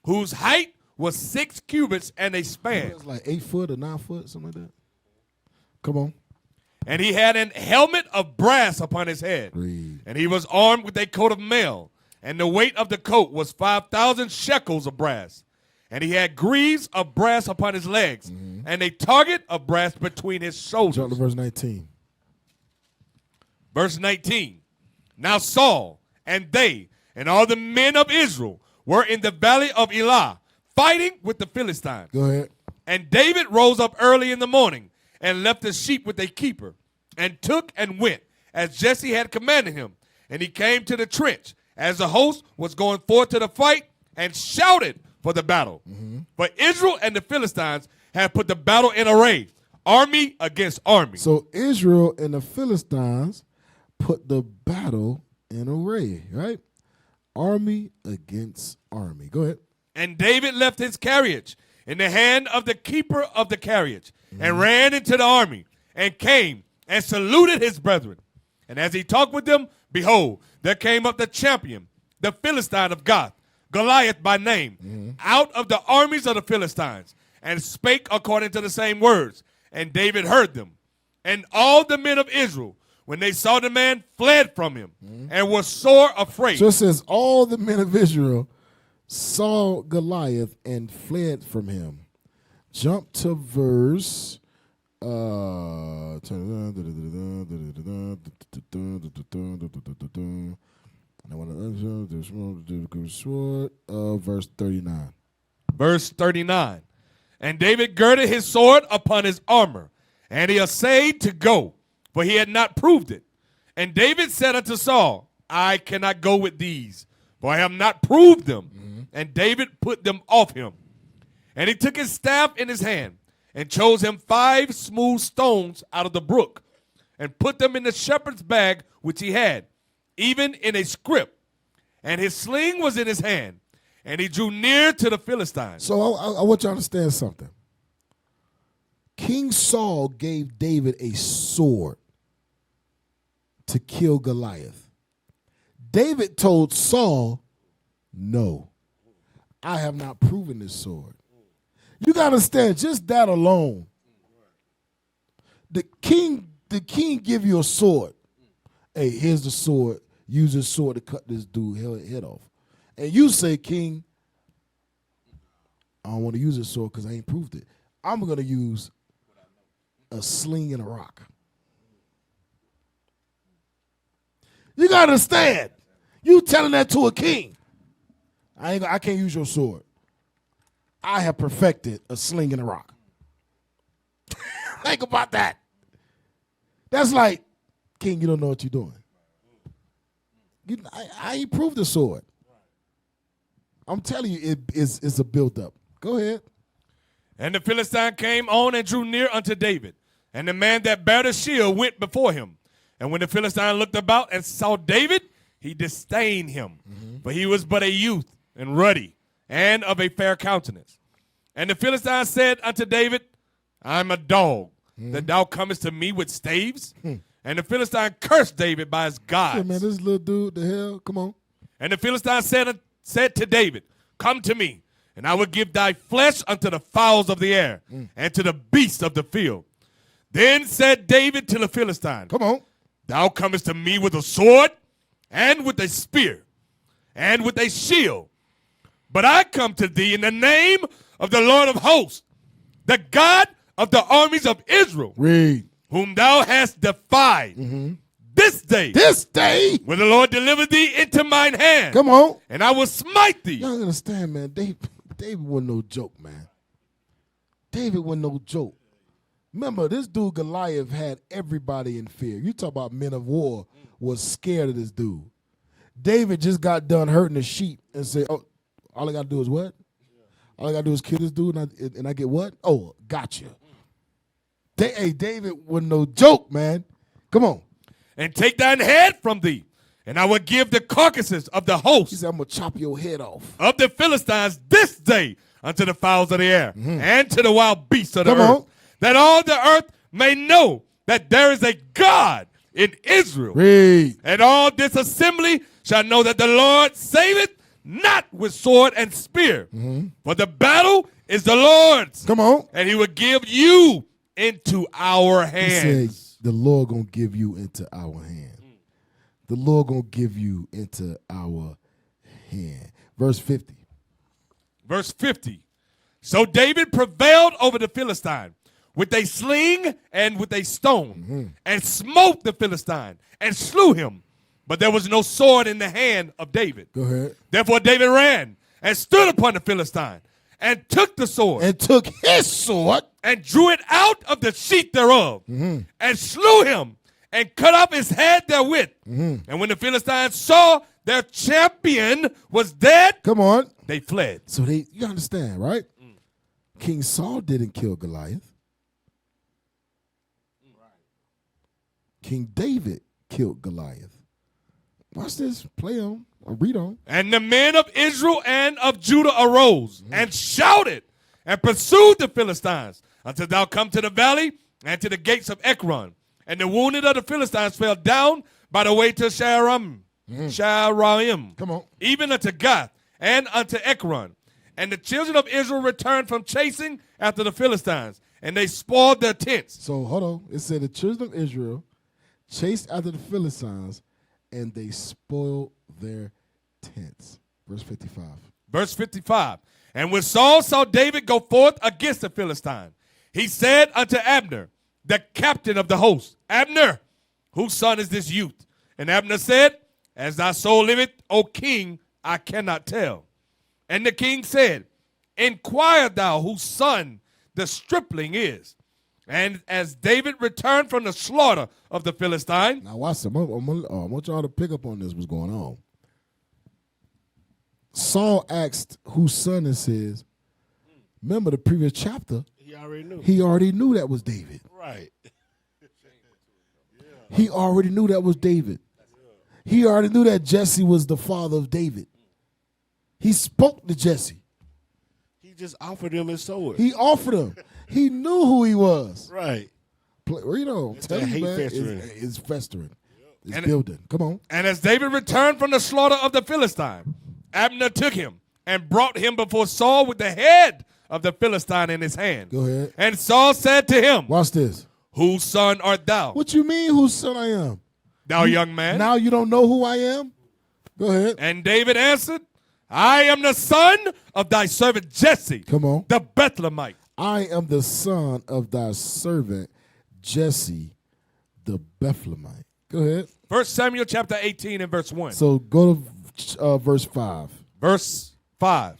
whose height was 6 cubits and a span. It's like 8 foot or 9 foot, something like that. Come on. And he had an helmet of brass upon his head. Read. And he was armed with a coat of mail. And the weight of the coat was 5,000 shekels of brass. And he had greaves of brass upon his legs, and a target of brass between his shoulders. Jump to verse 19. Verse 19. Now Saul and they and all the men of Israel were in the valley of Elah, fighting with the Philistines. Go ahead. And David rose up early in the morning and left the sheep with a keeper, and took and went as Jesse had commanded him. And he came to the trench as the host was going forth to the fight, and shouted for the battle. For Israel and the Philistines had put the battle in array, army against army. So Israel and the Philistines put the battle in array, right? Army against army. Go ahead. And David left his carriage in the hand of the keeper of the carriage, and ran into the army, and came and saluted his brethren. And as he talked with them, behold, there came up the champion, the Philistine of Gath, Goliath by name, out of the armies of the Philistines, and spake according to the same words. And David heard them. And all the men of Israel, when they saw the man, fled from him, and were sore afraid. So it says all the men of Israel saw Goliath and fled from him. Jump to verse verse 39. Verse 39. And David girded his sword upon his armor, and he essayed to go, for he had not proved it. And David said unto Saul, I cannot go with these, for I have not proved them. And David put them off him. And he took his staff in his hand, and chose him 5 smooth stones out of the brook, and put them in the shepherd's bag which he had, even in a scrip. And his sling was in his hand, and he drew near to the Philistines. So I want you to understand something. King Saul gave David a sword to kill Goliath. David told Saul, no, I have not proven this sword. You got to understand, just that alone. The king give you a sword. Hey, here's the sword. Use this sword to cut this dude's head off. And you say, King, I don't want to use this sword because I ain't proved it. I'm going to use a sling and a rock. You got to understand. You telling that to a king. I can't use your sword. I have perfected a sling and a rock. Think about that. That's like, King, you don't know what you're doing. I ain't proved the sword. I'm telling you, it's a build-up. Go ahead. And the Philistine came on and drew near unto David. And the man that bare the shield went before him. And when the Philistine looked about and saw David, he disdained him. For he was but a youth and ruddy and of a fair countenance. And the Philistine said unto David, I'm a dog, that thou comest to me with staves. And the Philistine cursed David by his gods. Hey, man, this little dude, the hell, come on. And the Philistine said to David, come to me, and I will give thy flesh unto the fowls of the air, and to the beasts of the field. Then said David to the Philistine, Come on. thou comest to me with a sword, and with a spear, and with a shield. But I come to thee in the name of the Lord of hosts, the God of the armies of Israel, Read. whom thou hast defied. This day will the Lord deliver thee into mine hand. Come on. And I will smite thee. Y'all understand, man. David wasn't no joke, man. David wasn't no joke. Remember, this dude Goliath had everybody in fear. You talk about men of war was scared of this dude. David just got done hurting the sheep and said, oh, all I got to do is what? All I got to do is kill this dude and I get what? Oh, gotcha. Hey, David wasn't no joke, man. Come on. And take thine head from thee, and I will give the carcasses of the host He said, I'm going to chop your head off. of the Philistines this day unto the fowls of the air, and to the wild beasts of the Come earth, on. that all the earth may know that there is a God in Israel. Read. And all this assembly shall know that the Lord saveth not with sword and spear, for the battle is the Lord's, Come on. and he will give you into our He hands. said, the Lord going to give you into our hand. The Lord going to give you into our hand. Verse 50. Verse 50. So David prevailed over the Philistine with a sling and with a stone, and smote the Philistine and slew him. But there was no sword in the hand of David. Go ahead. Therefore David ran and stood upon the Philistine and took the sword And took his sword. and drew it out of the sheath thereof, and slew him, and cut off his head therewith. And when the Philistines saw their champion was dead, Come on. they fled. So you understand, right? King Saul didn't kill Goliath. King David killed Goliath. Watch this. Play on. Or read on. And the men of Israel and of Judah arose and shouted and pursued the Philistines until thou come to the valley and to the gates of Ekron. And the wounded of the Philistines fell down by the way to Sharaim, Come on. even unto Gath and unto Ekron. And the children of Israel returned from chasing after the Philistines, and they spoiled their tents. So hold on. It said the children of Israel chased after the Philistines and they spoiled their tents. Verse 55. Verse 55. And when Saul saw David go forth against the Philistine, he said unto Abner, the captain of the host, Abner, whose son is this youth? And Abner said, as thy soul liveth, O king, I cannot tell. And the king said, inquire thou whose son the stripling is. And as David returned from the slaughter of the Philistine, Now watch some. I want y'all to pick up on this. What's going on? Saul asked whose son this is. Remember the previous chapter? He already knew. He already knew that was David. Right. He already knew that was David. He already knew that Jesse was the father of David. He spoke to Jesse. He just offered him his sword. He offered him. He knew who he was. Right. You know, It's tell that you, hate man, festering. it's festering. It's And- building. Come on. And as David returned from the slaughter of the Philistine, Abner took him and brought him before Saul with the head of the Philistine in his hand. Go ahead. And Saul said to him, Watch this. Whose son art thou, What you mean whose son I am? thou young man? Now you don't know who I am? Go ahead. And David answered, I am the son of thy servant Jesse, Come on. the Bethlehemite. I am the son of thy servant Jesse, the Bethlehemite. Go ahead. 1 Samuel chapter 18 and verse 1. So go to verse 5. Verse 5.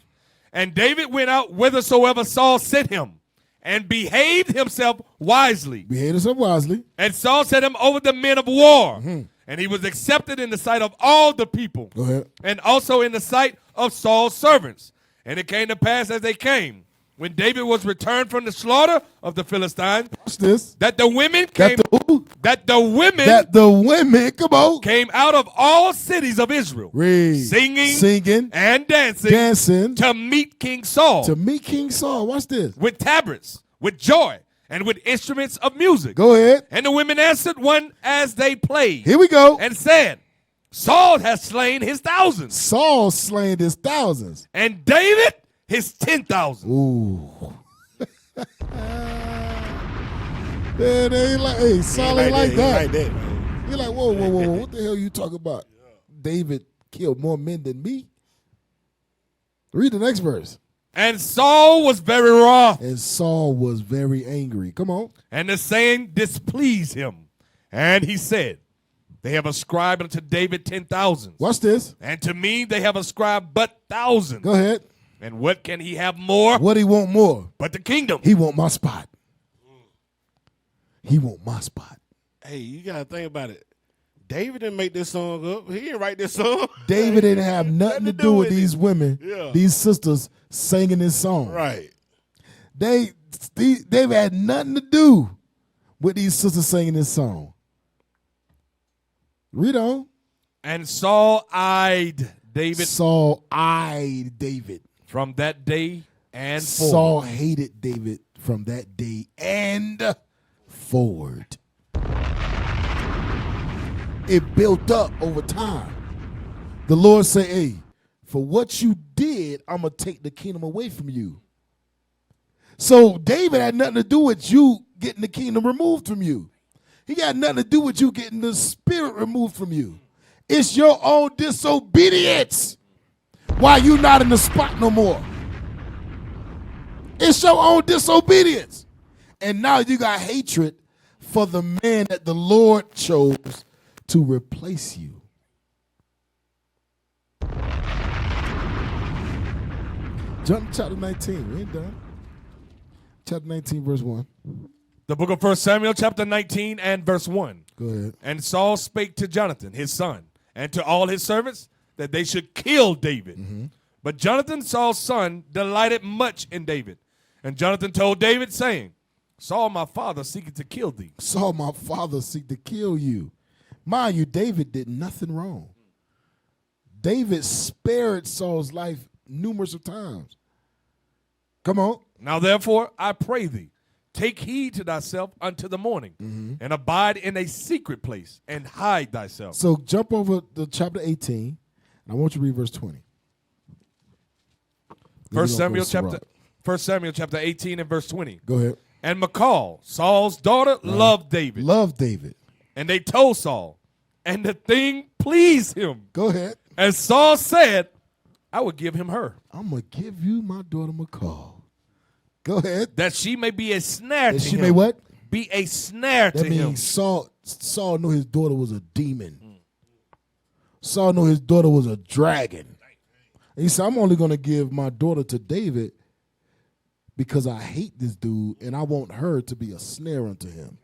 And David went out whithersoever Saul sent him, and behaved himself wisely. Behave yourself wisely. And Saul set him over the men of war. And he was accepted in the sight of all the people. Go ahead. And also in the sight of Saul's servants. And it came to pass as they came, when David was returned from the slaughter of the Philistines, Watch this. that the women came, That the women, come on. came out of all cities of Israel, Read. singing and dancing to meet King Saul to meet King Saul. Watch this. with tabrets, with joy, and with instruments of music. Go ahead. And the women answered one as they played, Here we go. and said, Saul has slain his thousands, Saul slain his thousands. and David his 10,000. Ooh. Man, they ain't like, hey, Saul ain't like that. man. You're like, whoa, what the hell you talking about? David killed more men than me. Read the next verse. And Saul was very wroth, And Saul was very angry. Come on. and the saying displeased him. And he said, They have ascribed unto David 10,000, Watch this. and to me they have ascribed but thousands. Go ahead. And what can he have more What he want more? but the kingdom? He want my spot. He want my spot. Hey, you gotta think about it. David didn't make this song up. He didn't write this song. David didn't have nothing to do with these women, Yeah. these sisters singing this song. Right. They've had nothing to do with these sisters singing this song. Read on. And Saul eyed David Saul eyed David. from that day and forward. Saul hated David from that day and forward. It built up over time. The Lord said, hey, for what you did, I'm going to take the kingdom away from you. So David had nothing to do with you getting the kingdom removed from you. He got nothing to do with you getting the spirit removed from you. It's your own disobedience why you not in the spot no more. It's your own disobedience. And now you got hatred for the man that the Lord chose to replace you. Jump to chapter 19. We ain't done. Chapter 19, verse 1. The book of 1 Samuel chapter 19 and verse 1. Go ahead. And Saul spake to Jonathan, his son, and to all his servants, that they should kill David. But Jonathan, Saul's son, delighted much in David. And Jonathan told David, saying, Saul, my father, seeketh to kill thee. Saul, my father, seek to kill you. Mind you, David did nothing wrong. David spared Saul's life numerous of times. Come on. Now therefore, I pray thee, take heed to thyself unto the morning, and abide in a secret place, and hide thyself. So jump over to chapter 18, and I want you to read verse 20. Then 1 we're Samuel gonna go chapter 1 Samuel chapter 18 and verse 20. Go ahead. And Michal, Saul's daughter, loved David. Love David. And they told Saul, and the thing pleased him. Go ahead. And Saul said, I will give him her, I'm going to give you my daughter Michal. Go ahead. that she may be a snare And to she him. may what? Be a snare That to him. means Saul knew his daughter was a demon. Saul knew his daughter was a dragon. And he said, I'm only going to give my daughter to David because I hate this dude and I want her to be a snare unto him.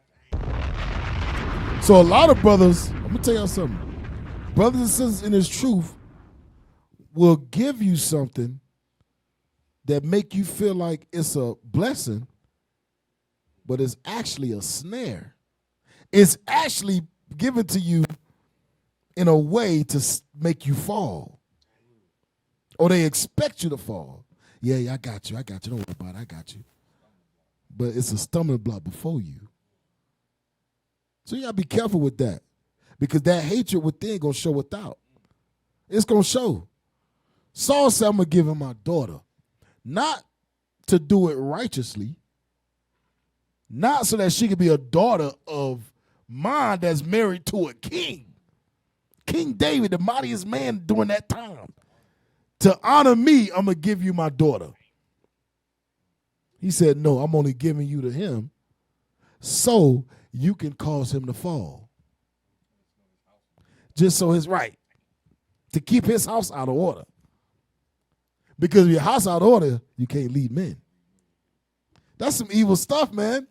So a lot of brothers, I'm going to tell y'all something. Brothers and sisters in this truth will give you something that make you feel like it's a blessing, but it's actually a snare. It's actually given to you in a way to make you fall. Or they expect you to fall. Yeah, I got you. Don't worry about it. I got you. But it's a stumbling block before you. So you got to be careful with that. because that hatred within gonna show without. It's gonna show. Saul said, I'm gonna give him my daughter, not to do it righteously, not so that she could be a daughter of mine that's married to a king. King David, the mightiest man during that time. To honor me, I'm going to give you my daughter. He said, no, I'm only giving you to him so you can cause him to fall. Just so it's right. To keep his house out of order. Because if your house out of order, you can't lead men. That's some evil stuff, man.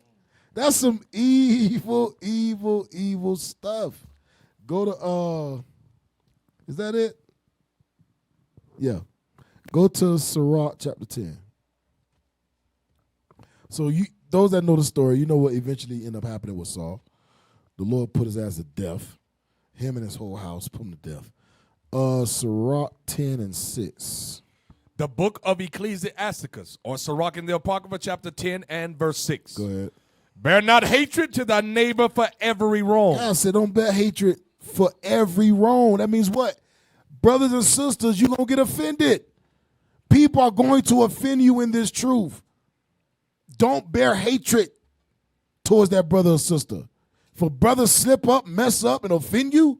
That's some evil, evil, evil stuff. Go to, is that it? Yeah. Go to Sirach chapter 10. So those that know the story, you know what eventually ended up happening with Saul. The Lord put his ass to death. Him and his whole house put him to death. Sirach 10 and 6. The book of Ecclesiasticus, or Sirach in the Apocrypha, chapter 10 and verse 6. Go ahead. Bear not hatred to thy neighbor for every wrong. God said don't bear hatred for every wrong. That means what? Brothers and sisters, you're going to get offended. People are going to offend you in this truth. Don't bear hatred towards that brother or sister. For brothers slip up, mess up, and offend you,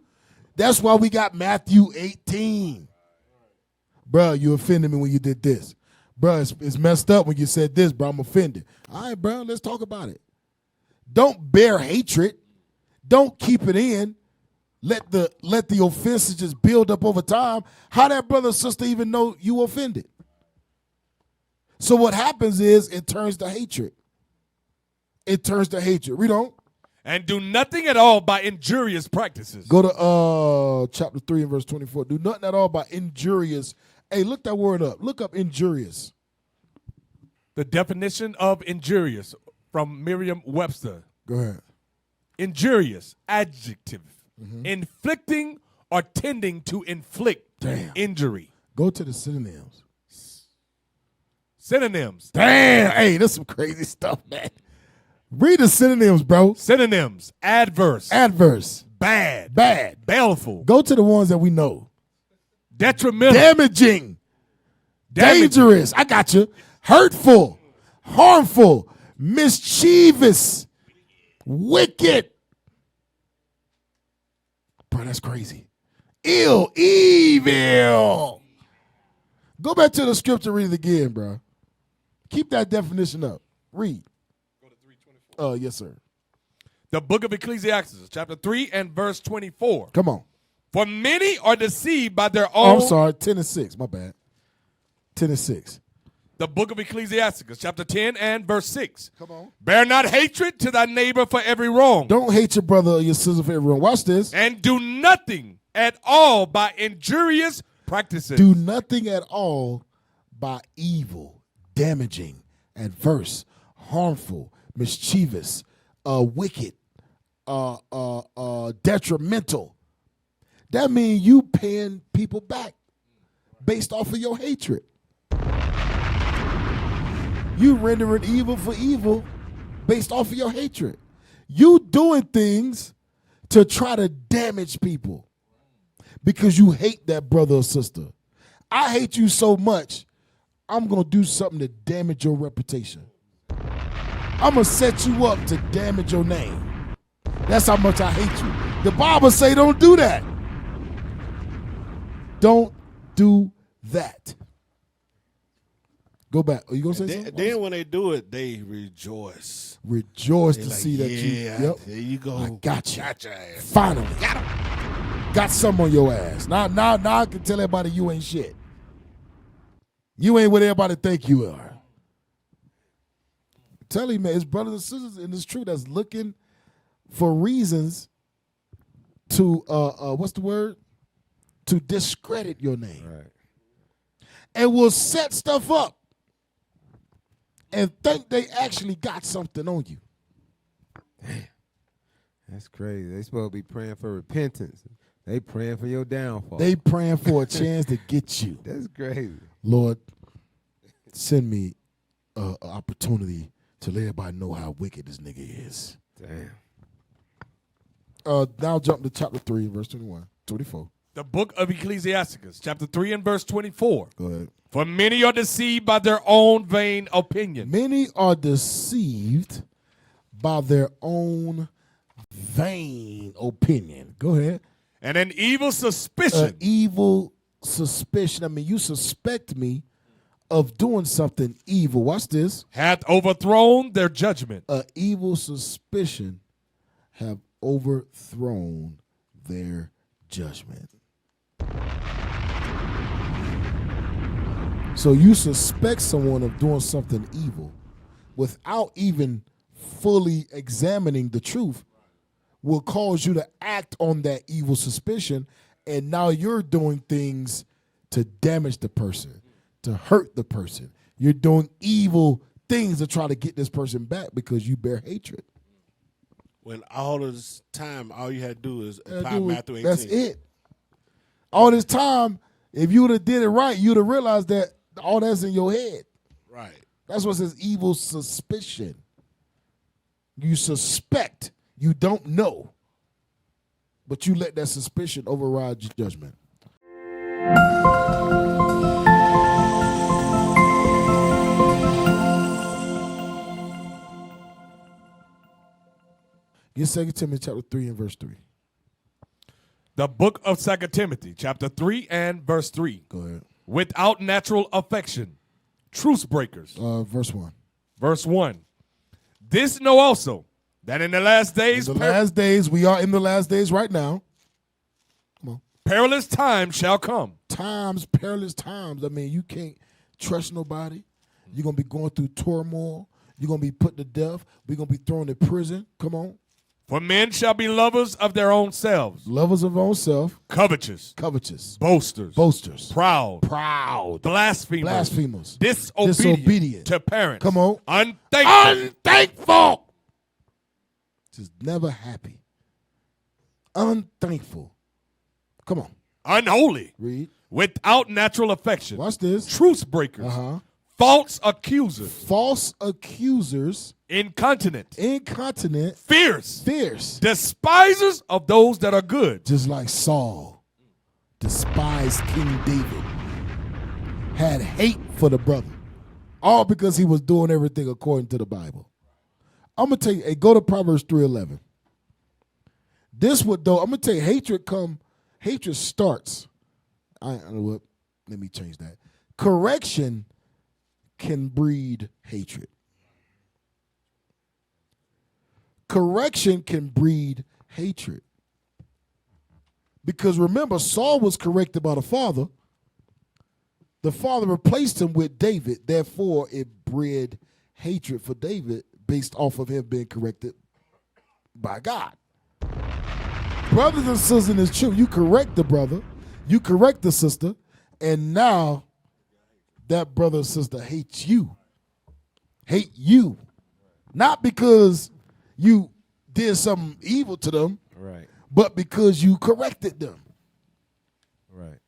that's why we got Matthew 18. Bro, you offended me when you did this. Bro, it's messed up when you said this, bro. I'm offended. All right, bro, let's talk about it. Don't bear hatred. Don't keep it in. Let the offenses just build up over time. How that brother or sister even know you offended? So what happens is it turns to hatred. It turns to hatred. Read on. And do nothing at all by injurious practices. Go to chapter 3 and verse 24. Do nothing at all by injurious. Hey, look that word up. Look up injurious. The definition of injurious from Merriam-Webster. Go ahead. Injurious, adjective, inflicting or tending to inflict injury. Go to the synonyms. Synonyms. Damn. Hey, that's some crazy stuff, man. Read the synonyms, bro. Synonyms. Adverse. Adverse. Bad. Bad. Baleful. Go to the ones that we know. Detrimental. Damaging. Dangerous. I got you. Hurtful. Harmful. Mischievous. Wicked. Bro, that's crazy. Ill. Evil. Go back to the scripture, read it again, bro. Keep that definition up. Read. Yes, sir. The book of Ecclesiastes, chapter 3 and verse 24. Come on. For many are deceived by their Oh, own. I'm sorry. 10 and 6. My bad. 10 and 6. The book of Ecclesiastes, chapter 10 and verse 6. Come on. Bear not hatred to thy neighbor for every wrong. Don't hate your brother or your sister for everyone. Watch this. And do nothing at all by injurious practices. Do nothing at all by evil, damaging, adverse, harmful, mischievous, wicked, detrimental. That means you paying people back based off of your hatred. You rendering evil for evil based off of your hatred. You doing things to try to damage people because you hate that brother or sister. I hate you so much, I'm going to do something to damage your reputation. I'm going to set you up to damage your name. That's how much I hate you. The Bible say don't do that. Don't do that. Go back. Are you going to say something? Then when they do it, they rejoice. Rejoice They to like, see that you. Yep. There you go. I got you. Got your ass. Finally. Got some on your ass. Now I can tell everybody you ain't shit. You ain't what everybody think you are. Tell you, man, it's brothers and sisters in this truth that's looking for reasons to what's the word? To discredit your name. Right. And will set stuff up and think they actually got something on you. That's crazy. They supposed to be praying for repentance. They praying for your downfall. They praying for a chance to get you. That's crazy. Lord, send me an opportunity to let everybody know how wicked this nigga is. Damn. Now jump to chapter 3, verse 21, 24. The book of Ecclesiasticus, chapter 3 and verse 24. Go ahead. For many are deceived by their own vain opinion. Many are deceived by their own vain opinion. Go ahead. And an evil suspicion. Evil suspicion. I mean, you suspect me of doing something evil. Watch this. Hath overthrown their judgment. An evil suspicion have overthrown their judgment. So you suspect someone of doing something evil without even fully examining the truth will cause you to act on that evil suspicion, and now you're doing things to damage the person, to hurt the person. You're doing evil things to try to get this person back because you bear hatred. When all of this time, all you had to do is apply Matthew 18. That's it. All this time, if you would have did it right, you'd have realized that all that's in your head. Right. That's what says evil suspicion. You suspect. You don't know. But you let that suspicion override your judgment. Get 2 Timothy chapter 3 and verse 3. The book of 2 Timothy, chapter 3 and verse 3. Go ahead. Without natural affection, truce breakers. Verse 1. Verse 1. This know also, that in the last days, In the last days, we are in the last days right now. Come on. perilous times shall come. Perilous times. I mean, you can't trust nobody. You're going to be going through turmoil. You're going to be put to death. We're going to be thrown in prison. Come on. For men shall be lovers of their own selves, Lovers of own self. covetous, boasters, proud, blasphemers, disobedient to parents. Come on. Unthankful. Just never happy. Unthankful. Come on. Unholy. Read. Without natural affection. Watch this. Truce breakers. Uh-huh. False accusers. False accusers. Incontinent. Fierce. Despisers of those that are good. Just like Saul despised King David. Had hate for the brother. All because he was doing everything according to the Bible. I'm going to tell you, hey, go to Proverbs 3:11. This would, though, I'm going to tell you, hatred starts. Let me change that. Correction can breed hatred. Correction can breed hatred. Because remember, Saul was corrected by the father. The father replaced him with David. Therefore, it bred hatred for David based off of him being corrected by God. Brothers and sisters in this truth, you correct the brother, you correct the sister, and now that brother or sister hates you. Hate you. Not because you did something evil to them, Right. but because you corrected them. Right.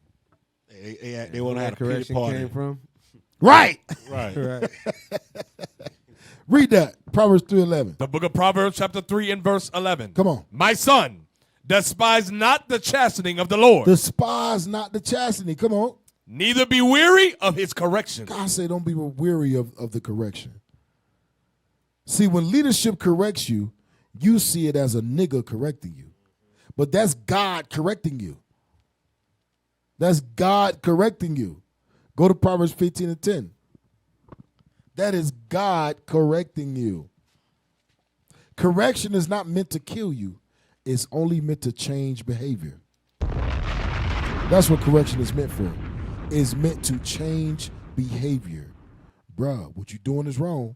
They want to have a pity correction party. came from. Right. Right. Right. Read that. Proverbs 3:11. The book of Proverbs, chapter 3 and verse 11. Come on. My son, despise not the chastening of the Lord. Despise not the chastening. Come on. Neither be weary of his correction. God say don't be weary of the correction. See, when leadership corrects you, you see it as a nigga correcting you. But that's God correcting you. That's God correcting you. Go to Proverbs 15 and 10. That is God correcting you. Correction is not meant to kill you. It's only meant to change behavior. That's what correction is meant for. It's meant to change behavior. Bruh, what you doing is wrong.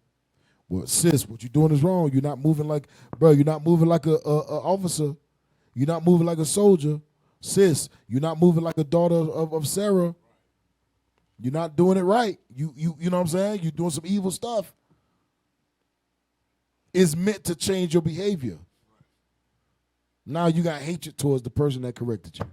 Well, sis, what you doing is wrong. You're not moving like, bro, you're not moving like a officer. You're not moving like a soldier. Sis, you're not moving like a daughter of Sarah. You're not doing it right. You know what I'm saying? You're doing some evil stuff. It's meant to change your behavior. Now you got hatred towards the person that corrected you.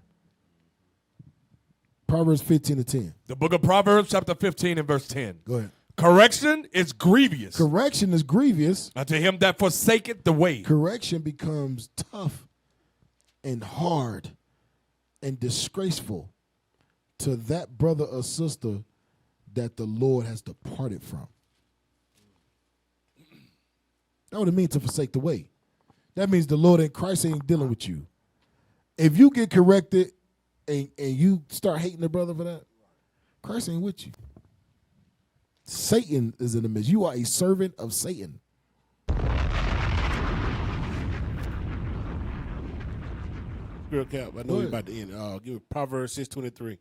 Proverbs 15 and 10. The book of Proverbs, chapter 15 and verse 10. Go ahead. Correction is grievous Correction is grievous. unto him that forsaketh the way. Correction becomes tough and hard and disgraceful to that brother or sister that the Lord has departed from. That's what it means to forsake the way. That means the Lord in Christ ain't dealing with you. If you get corrected and you start hating the brother for that, Christ ain't with you. Satan is in the midst. You are a servant of Satan. Girl Cap, I know you're about to end. Give me Proverbs 6:23.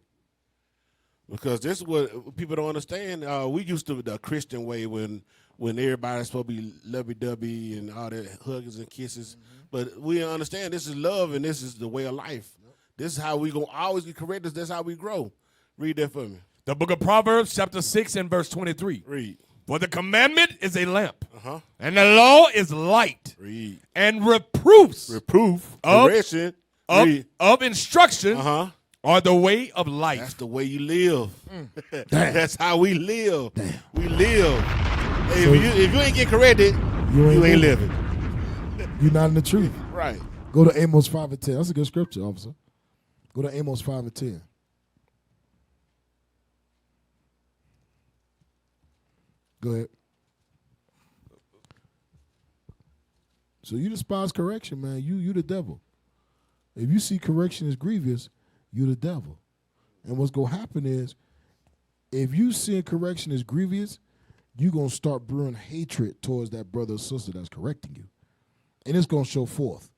Because this is what people don't understand. We used to the Christian way when everybody's supposed to be lovey-dovey and all that hugs and kisses. But we understand this is love and this is the way of life. This is how we going to always get corrected. That's how we grow. Read that for me. The book of Proverbs, chapter 6 and verse 23. Read. For the commandment is a lamp, and the law is light. Read. And reproofs Reproof, of, correction, of instruction are the way of life. That's the way you live. That's how we live. We live. Hey, so if you ain't get corrected, you ain't living. You're not in the truth. Right. Go to Amos 5 and 10. That's a good scripture, officer. Go to Amos 5 and 10. Go ahead. So you despise correction, man. You the devil. If you see correction as grievous, you the devil. And what's going to happen is, if you see correction as grievous, you're going to start brewing hatred towards that brother or sister that's correcting you. And it's going to show forth.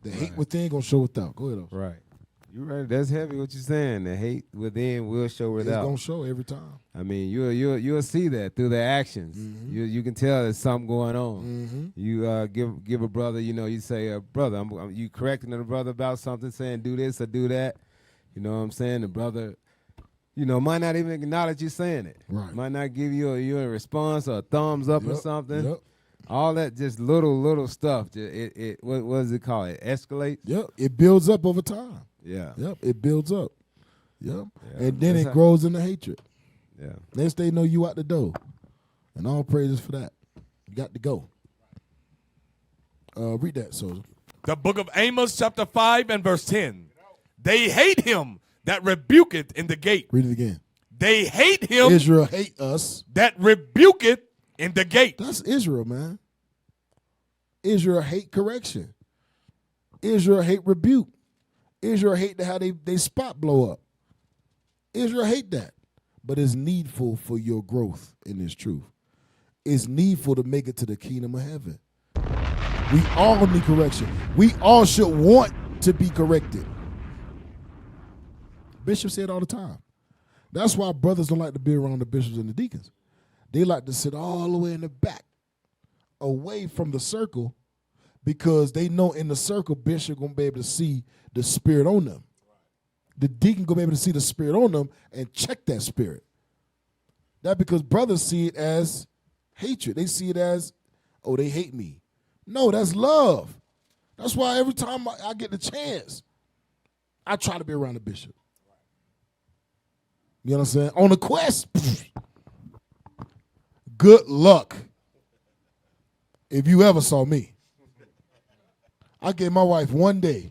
The hate within going to show without. Go ahead, officer. Right. You're right. That's heavy what you're saying. The hate within will show without. It's going to show every time. I mean, you'll see that through their actions. You can tell there's something going on. You give a brother, you say, brother, you correcting the brother about something, saying do this or do that. You know what I'm saying? The brother, might not even acknowledge you saying it. Right. Might not give you a response or a thumbs up or something. Yep. All that just little stuff. What does it call it? Escalates? Yep. It builds up over time. Yeah. Yep. It builds up. Yep. Yeah. And then it grows into hatred. Yeah. Next they know you out the door. And all praises for that. You got to go. Read that, soldier. The book of Amos, chapter 5 and verse 10. They hate him that rebuketh in the gate. Read it again. They hate him Israel hate us. that rebuketh in the gate. That's Israel, man. Israel hate correction. Israel hate rebuke. Israel hate how they spot blow up. Israel hate that. But it's needful for your growth in this truth. It's needful to make it to the kingdom of heaven. We all need correction. We all should want to be corrected. Bishop said all the time. That's why brothers don't like to be around the bishops and the deacons. They like to sit all the way in the back, away from the circle, because they know in the circle, bishop going to be able to see the spirit on them. The deacon going to be able to see the spirit on them and check that spirit. That's because brothers see it as hatred. They see it as, oh, they hate me. No, that's love. That's why every time I get the chance, I try to be around the bishop. You know what I'm saying? On the quest, good luck if you ever saw me. I gave my wife 1 day.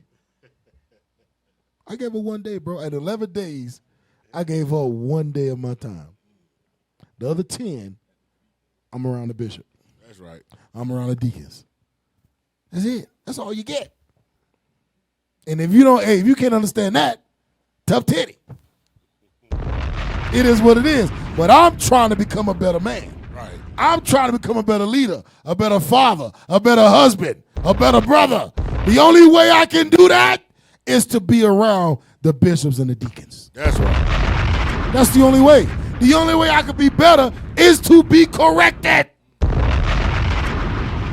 I gave her 1 day, bro. At 11 days, I gave her 1 day of my time. The other 10, I'm around the bishop. That's right. I'm around the deacons. That's it. That's all you get. And if you can't understand that, tough titty. It is what it is. But I'm trying to become a better man. Right. I'm trying to become a better leader, a better father, a better husband, a better brother. The only way I can do that is to be around the bishops and the deacons. That's right. That's the only way. The only way I can be better is to be corrected.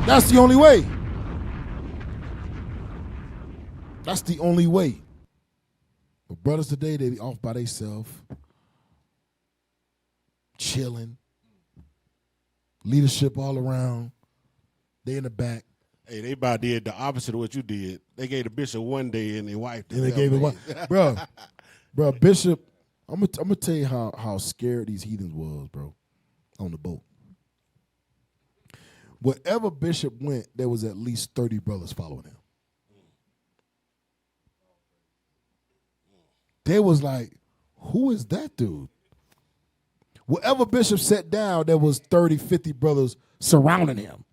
That's the only way. That's the only way. But brothers today, they be off by themselves, chilling, leadership all around. They in the back. Hey, they about did the opposite of what you did. They gave the bishop 1 day and their wife. And they gave it one. Bro, Bishop, I'm gonna tell you how scared these heathens was, bro, on the boat. Wherever Bishop went, there was at least 30 brothers following him. They was like, who is that dude? Wherever Bishop sat down, there was 30, 50 brothers surrounding him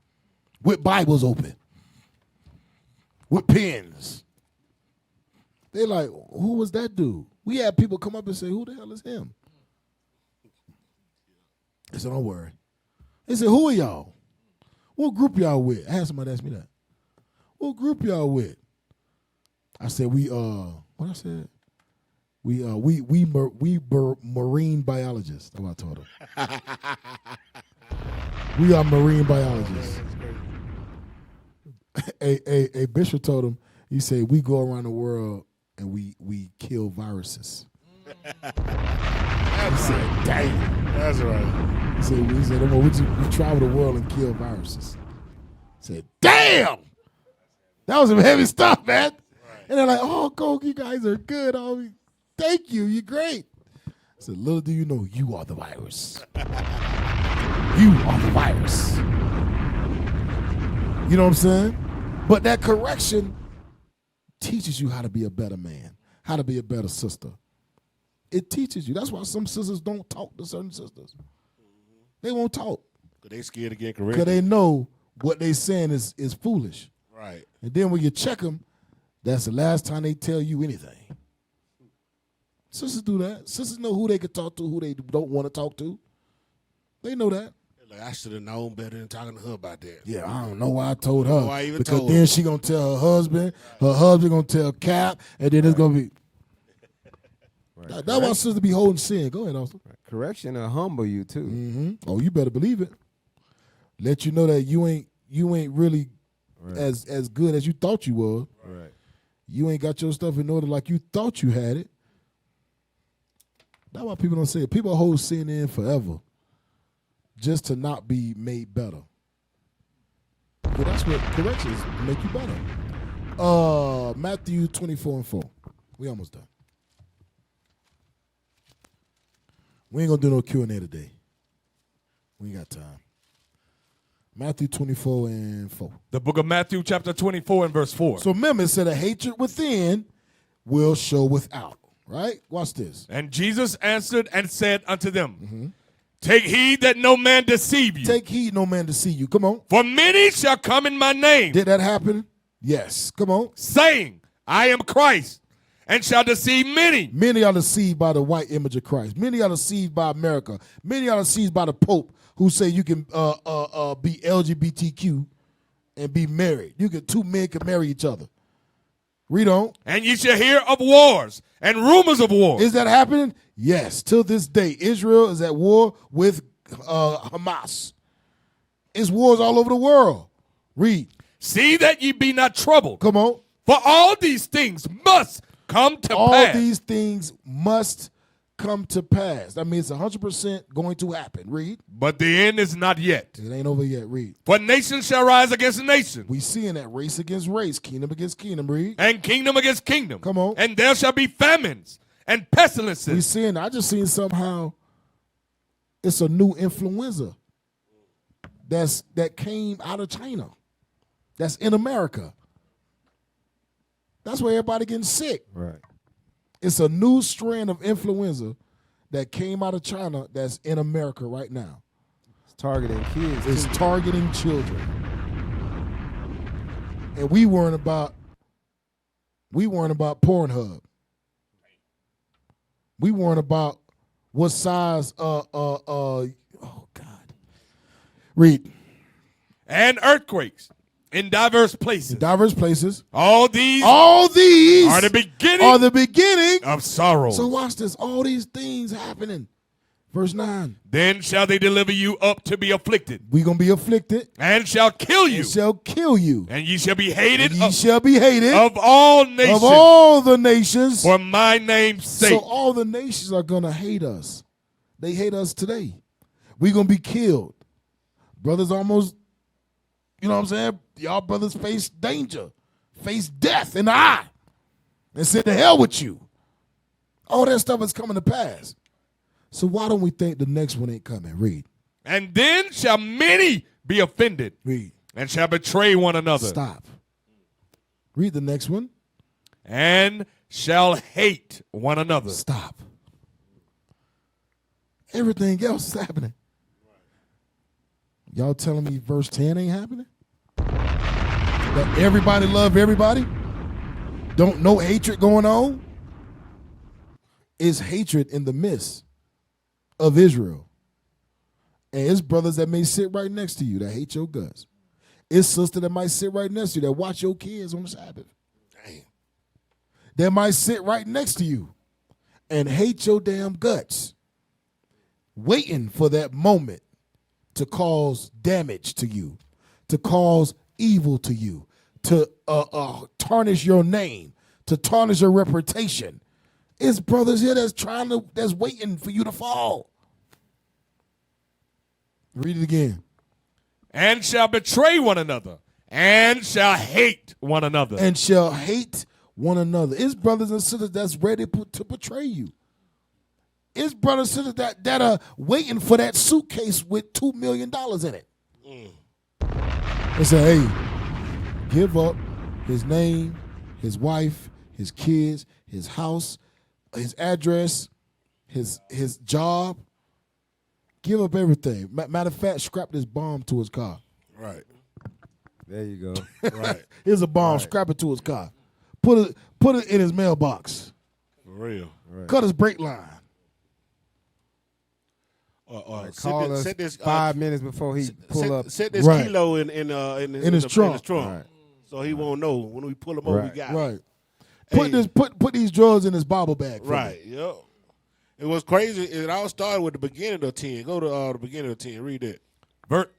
with Bibles open, with pens. They like, who was that dude? We had people come up and say, who the hell is him? I said, don't worry. They said, who are y'all? What group y'all with? I had somebody ask me that. What group y'all with? I said, what I said? We marine biologists. That's what I told them. We are marine biologists. A bishop told him, he said, we go around the world and we kill viruses. He said, dang. That's right. He said, we travel the world and kill viruses. I said, damn. That was some heavy stuff, man. Right. And they're like, oh, Coke, you guys are good. Oh, thank you. You're great. I said, little do you know, you are the virus. You are the virus. You know what I'm saying? But that correction teaches you how to be a better man, how to be a better sister. It teaches you. That's why some sisters don't talk to certain sisters. They won't talk. Because they scared to get corrected. Because they know what they saying is foolish. Right. And then when you check them, that's the last time they tell you anything. Sisters do that. Sisters know who they can talk to, who they don't want to talk to. They know that. Like, I should have known better than talking to her about that. Yeah, I don't know why I told her. Why I even because told then her. she going to tell her husband going to tell Cap, and then it's going to be. Right. That's why sisters be holding sin. Go ahead, Austin. Right. Correction will humble you too. Mm-hmm. Oh, you better believe it. Let you know that you ain't really Right. as good as you thought you were. Right. You ain't got your stuff in order like you thought you had it. That's why people don't say it. People hold sin in forever just to not be made better. But that's what corrections make you better. Matthew 24:4. We almost done. We ain't gonna do no Q&A today. We ain't got time. Matthew 24:4. The book of Matthew, chapter 24 and verse 4. So remember, it said a hatred within will show without. Right? Watch this. And Jesus answered and said unto them, Take heed that no man deceive you. Take heed, no man deceive you. Come on. For many shall come in my name, Did that happen? Yes. Come on. saying, I am Christ, and shall deceive many. Many are deceived by the white image of Christ. Many are deceived by America. Many are deceived by the Pope, who say you can be LGBTQ and be married. Two men can marry each other. Read on. And ye shall hear of wars and rumors of wars. Is that happening? Yes. Till this day, Israel is at war with Hamas. It's wars all over the world. Read. See that ye be not troubled. Come on. For all these things must come to All pass. these things must come to pass. That means 100% going to happen. Read. But the end is not yet. It ain't over yet. Read. For nation shall rise against nation, We seeing that race against race, kingdom against kingdom. Read. and kingdom against kingdom. Come on. And there shall be famines and We pestilences. seeing. I just seen somehow it's a new influenza that came out of China. That's in America. That's where everybody getting sick. Right. It's a new strand of influenza that came out of China that's in America right now. It's targeting kids. It's too. targeting children. And we weren't about Pornhub. We weren't about what size oh God. Read. And earthquakes in diverse places. In diverse places. All these All these are the beginning are the beginning. of sorrow. So watch this. All these things happening. Verse 9. Then shall they deliver you up to be afflicted, We gonna be afflicted. and shall kill you, And shall kill you. and ye shall be hated And ye shall be hated of all nations of all the nations. for my name's sake. So all the nations are gonna hate us. They hate us today. We gonna be killed. Brothers almost, you know what I'm saying? Y'all brothers face danger, face death in the eye, and said to hell with you. All that stuff is coming to pass. So why don't we think the next one ain't coming? Read. And then shall many be offended, Read. and shall betray one another, Stop. Read the next one. and shall hate one another. Stop. Everything else is happening. Y'all telling me verse 10 ain't happening? That everybody love everybody? Don't no hatred going on? Is hatred in the midst of Israel. And it's brothers that may sit right next to you that hate your guts. It's sister that might sit right next to you that watch your kids on the Sabbath. Damn. That might sit right next to you and hate your damn guts, waiting for that moment to cause damage to you, to cause evil to you, to tarnish your name, to tarnish your reputation. It's brothers here that's waiting for you to fall. Read it again. And shall betray one another, and shall hate one another. And shall hate one another. It's brothers and sisters that's ready to betray you. It's brothers and sisters that are waiting for that suitcase with $2 million in it. They say, hey, give up his name, his wife, his kids, his house, his address, his job. Give up everything. Matter of fact, scrap this bomb to his car. Right. There you go. Right. Here's a bomb. Right. Scrap it to his car. Put it in his mailbox. For real. Right. Cut his brake line. Call us set this, 5 minutes before he pull up. Set this Right. kilo in his trunk. Right. So he won't know when we pull him over. We got it. Right. Hey. Put these drugs in his Bible bag. Right. Yep. It was crazy. It all started with the beginning of 10. Go to the beginning of 10. Read that.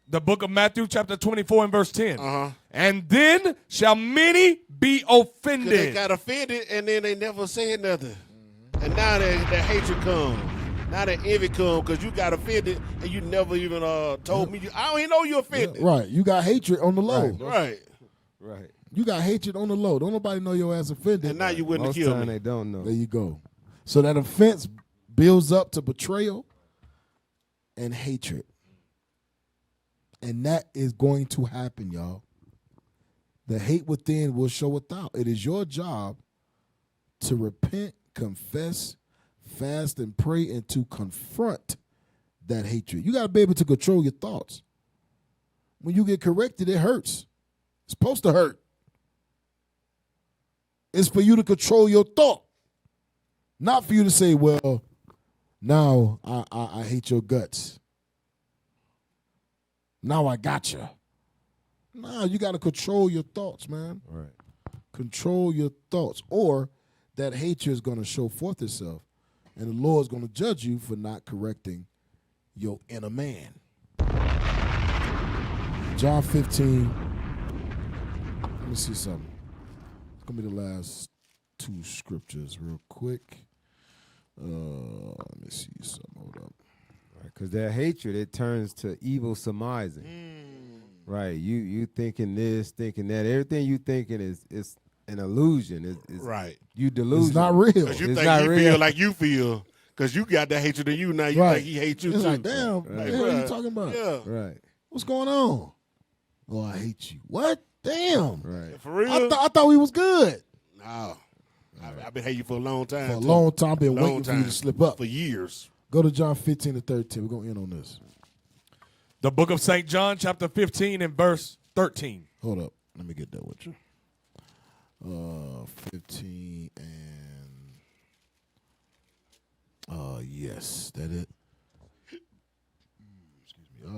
The book of Matthew, chapter 24 and verse 10. Uh-huh. And then shall many be offended. They got offended, and then they never said nothing. And now that hatred comes. Now that envy comes because you got offended, and you never even told me. I don't even know you offended. Right. You got hatred on the low. Right. Right. You got hatred on the low. Don't nobody know your ass offended. And now you wouldn't Most have killed time me. they don't know. There you go. So that offense builds up to betrayal and hatred. And that is going to happen, y'all. The hate within will show without. It is your job to repent, confess, fast, and pray, and to confront that hatred. You got to be able to control your thoughts. When you get corrected, it hurts. It's supposed to hurt. It's for you to control your thought. Not for you to say, well, now I hate your guts. Now I got you. Nah, you got to control your thoughts, man. Right. Control your thoughts, or that hatred is going to show forth itself, and the Lord's going to judge you for not correcting your inner man. John 15. Let me see something. It's going to be the last two scriptures real quick. Let me see something. Hold up. Because that hatred, it turns to evil surmising. Right. You thinking this, thinking that. Everything you thinking is an illusion. It's Right. You delusion. It's not real. Because you It's think not he real. feel like you feel. Because you got that hatred in you. Now you Right. think he hates you It's too. like, damn, Right. what the hell are you talking about? Yeah. Right. What's going on? Oh, I hate you. What? Damn. Right. For real? I thought we was good. No. I've been hating you for a long time. For a too. long time, I've been Long waiting for you to time. slip up. For years. Go to John 15 to 13. We're going to end on this. The book of St. John, chapter 15 and verse 13. Hold up. Let me get that with you. 15 and yes, that it. Excuse me.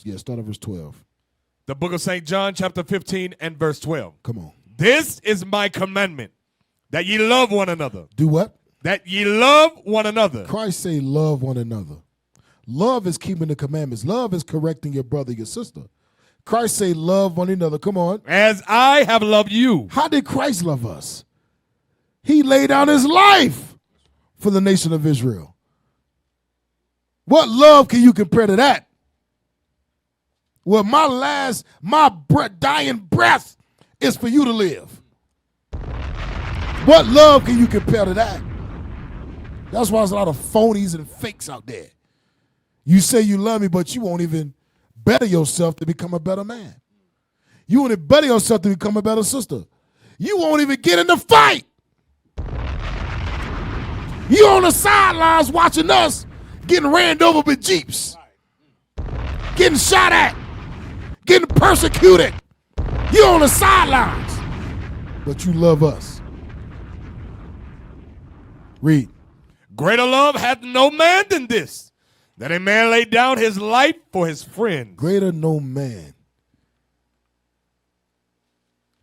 Yeah, start at verse 12. The book of St. John, chapter 15 and verse 12. Come on. This is my commandment, that ye love one another. Do what? That ye love one another. Christ say love one another. Love is keeping the commandments. Love is correcting your brother, your sister. Christ say love one another. Come on. As I have loved you. How did Christ love us? He laid down his life for the nation of Israel. What love can you compare to that? Well, my dying breath is for you to live. What love can you compare to that? That's why there's a lot of phonies and fakes out there. You say you love me, but you won't even better yourself to become a better man. You want to bet yourself to become a better sister. You won't even get in the fight. You on the sidelines watching us getting ran over with Jeeps, getting shot at, getting persecuted. You on the sidelines, but you love us. Read. Greater love hath no man than this, that a man lay down his life for his friends. Greater no man.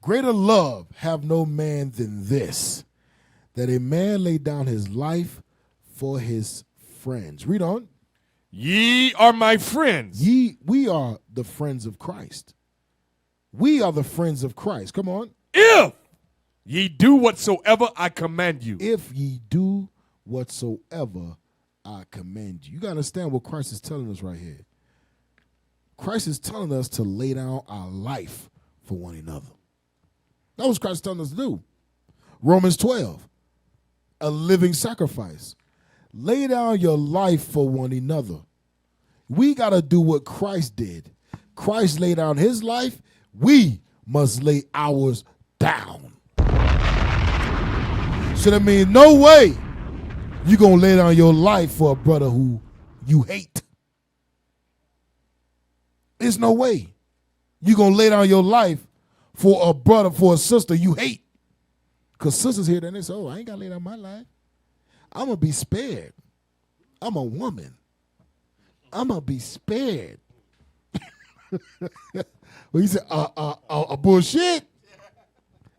Greater love have no man than this, that a man lay down his life for his friends. Read on. Ye are my friends. We are the friends of Christ. We are the friends of Christ. Come on. If ye do whatsoever I command you. If ye do whatsoever I command you. You got to understand what Christ is telling us right here. Christ is telling us to lay down our life for one another. That was Christ telling us to do. Romans 12, a living sacrifice. Lay down your life for one another. We got to do what Christ did. Christ laid down his life. We must lay ours down. So that means no way you're going to lay down your life for a brother who you hate. There's no way you're going to lay down your life for a brother, for a sister you hate. Because sisters hear that and they say, oh, I ain't got to lay down my life. I'm going to be spared. I'm a woman. I'm going to be spared. Well, he said, a bullshit.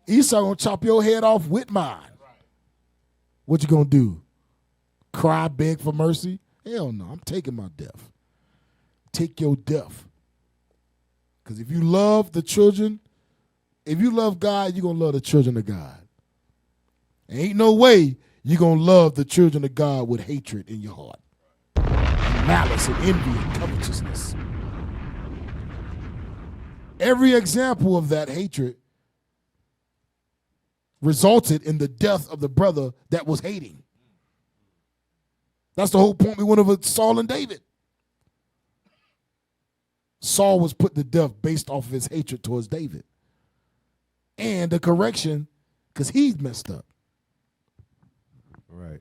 Esau going to chop your head off with mine. What you going to do? Cry, beg for mercy? Hell no, I'm taking my death. Take your death. Because if you love the children, if you love God, you're going to love the children of God. Ain't no way you're going to love the children of God with hatred in your heart. And malice and envy and covetousness. Every example of that hatred resulted in the death of the brother that was hating. That's the whole point we went over Saul and David. Saul was put to death based off of his hatred towards David. And the correction, because he messed up. Right.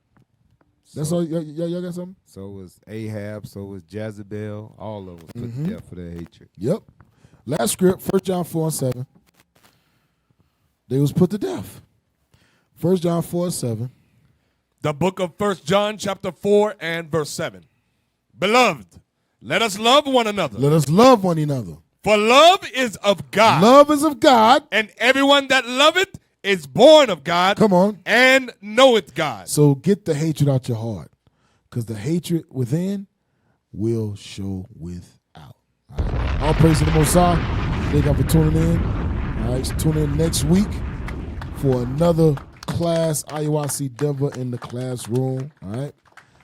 That's all. Y'all got something? So was Ahab, so was Jezebel. All of us put to death for their hatred. Yep. Last script, 1 John 4:7. They was put to death. 1 John 4:7. The book of 1 John chapter 4 and verse 7. Beloved, let us love one another. Let us love one another. For love is of God. Love is of God. And everyone that loveth is born of God. Come on. And knoweth God. So get the hatred out your heart. Because the hatred within will show without. All right. All praise to the Most High. Thank you for tuning in. All right. So tune in next week for another class, IUIC Denver in the classroom. All right.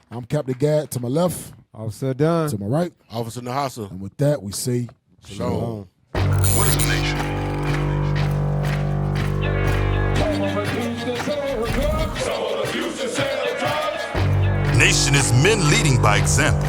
I'm Captain Gad to my left. Officer Dunn. To my right. Officer Nahasa. And with that, we say Shalom. What is a nation? Nation is men leading by example.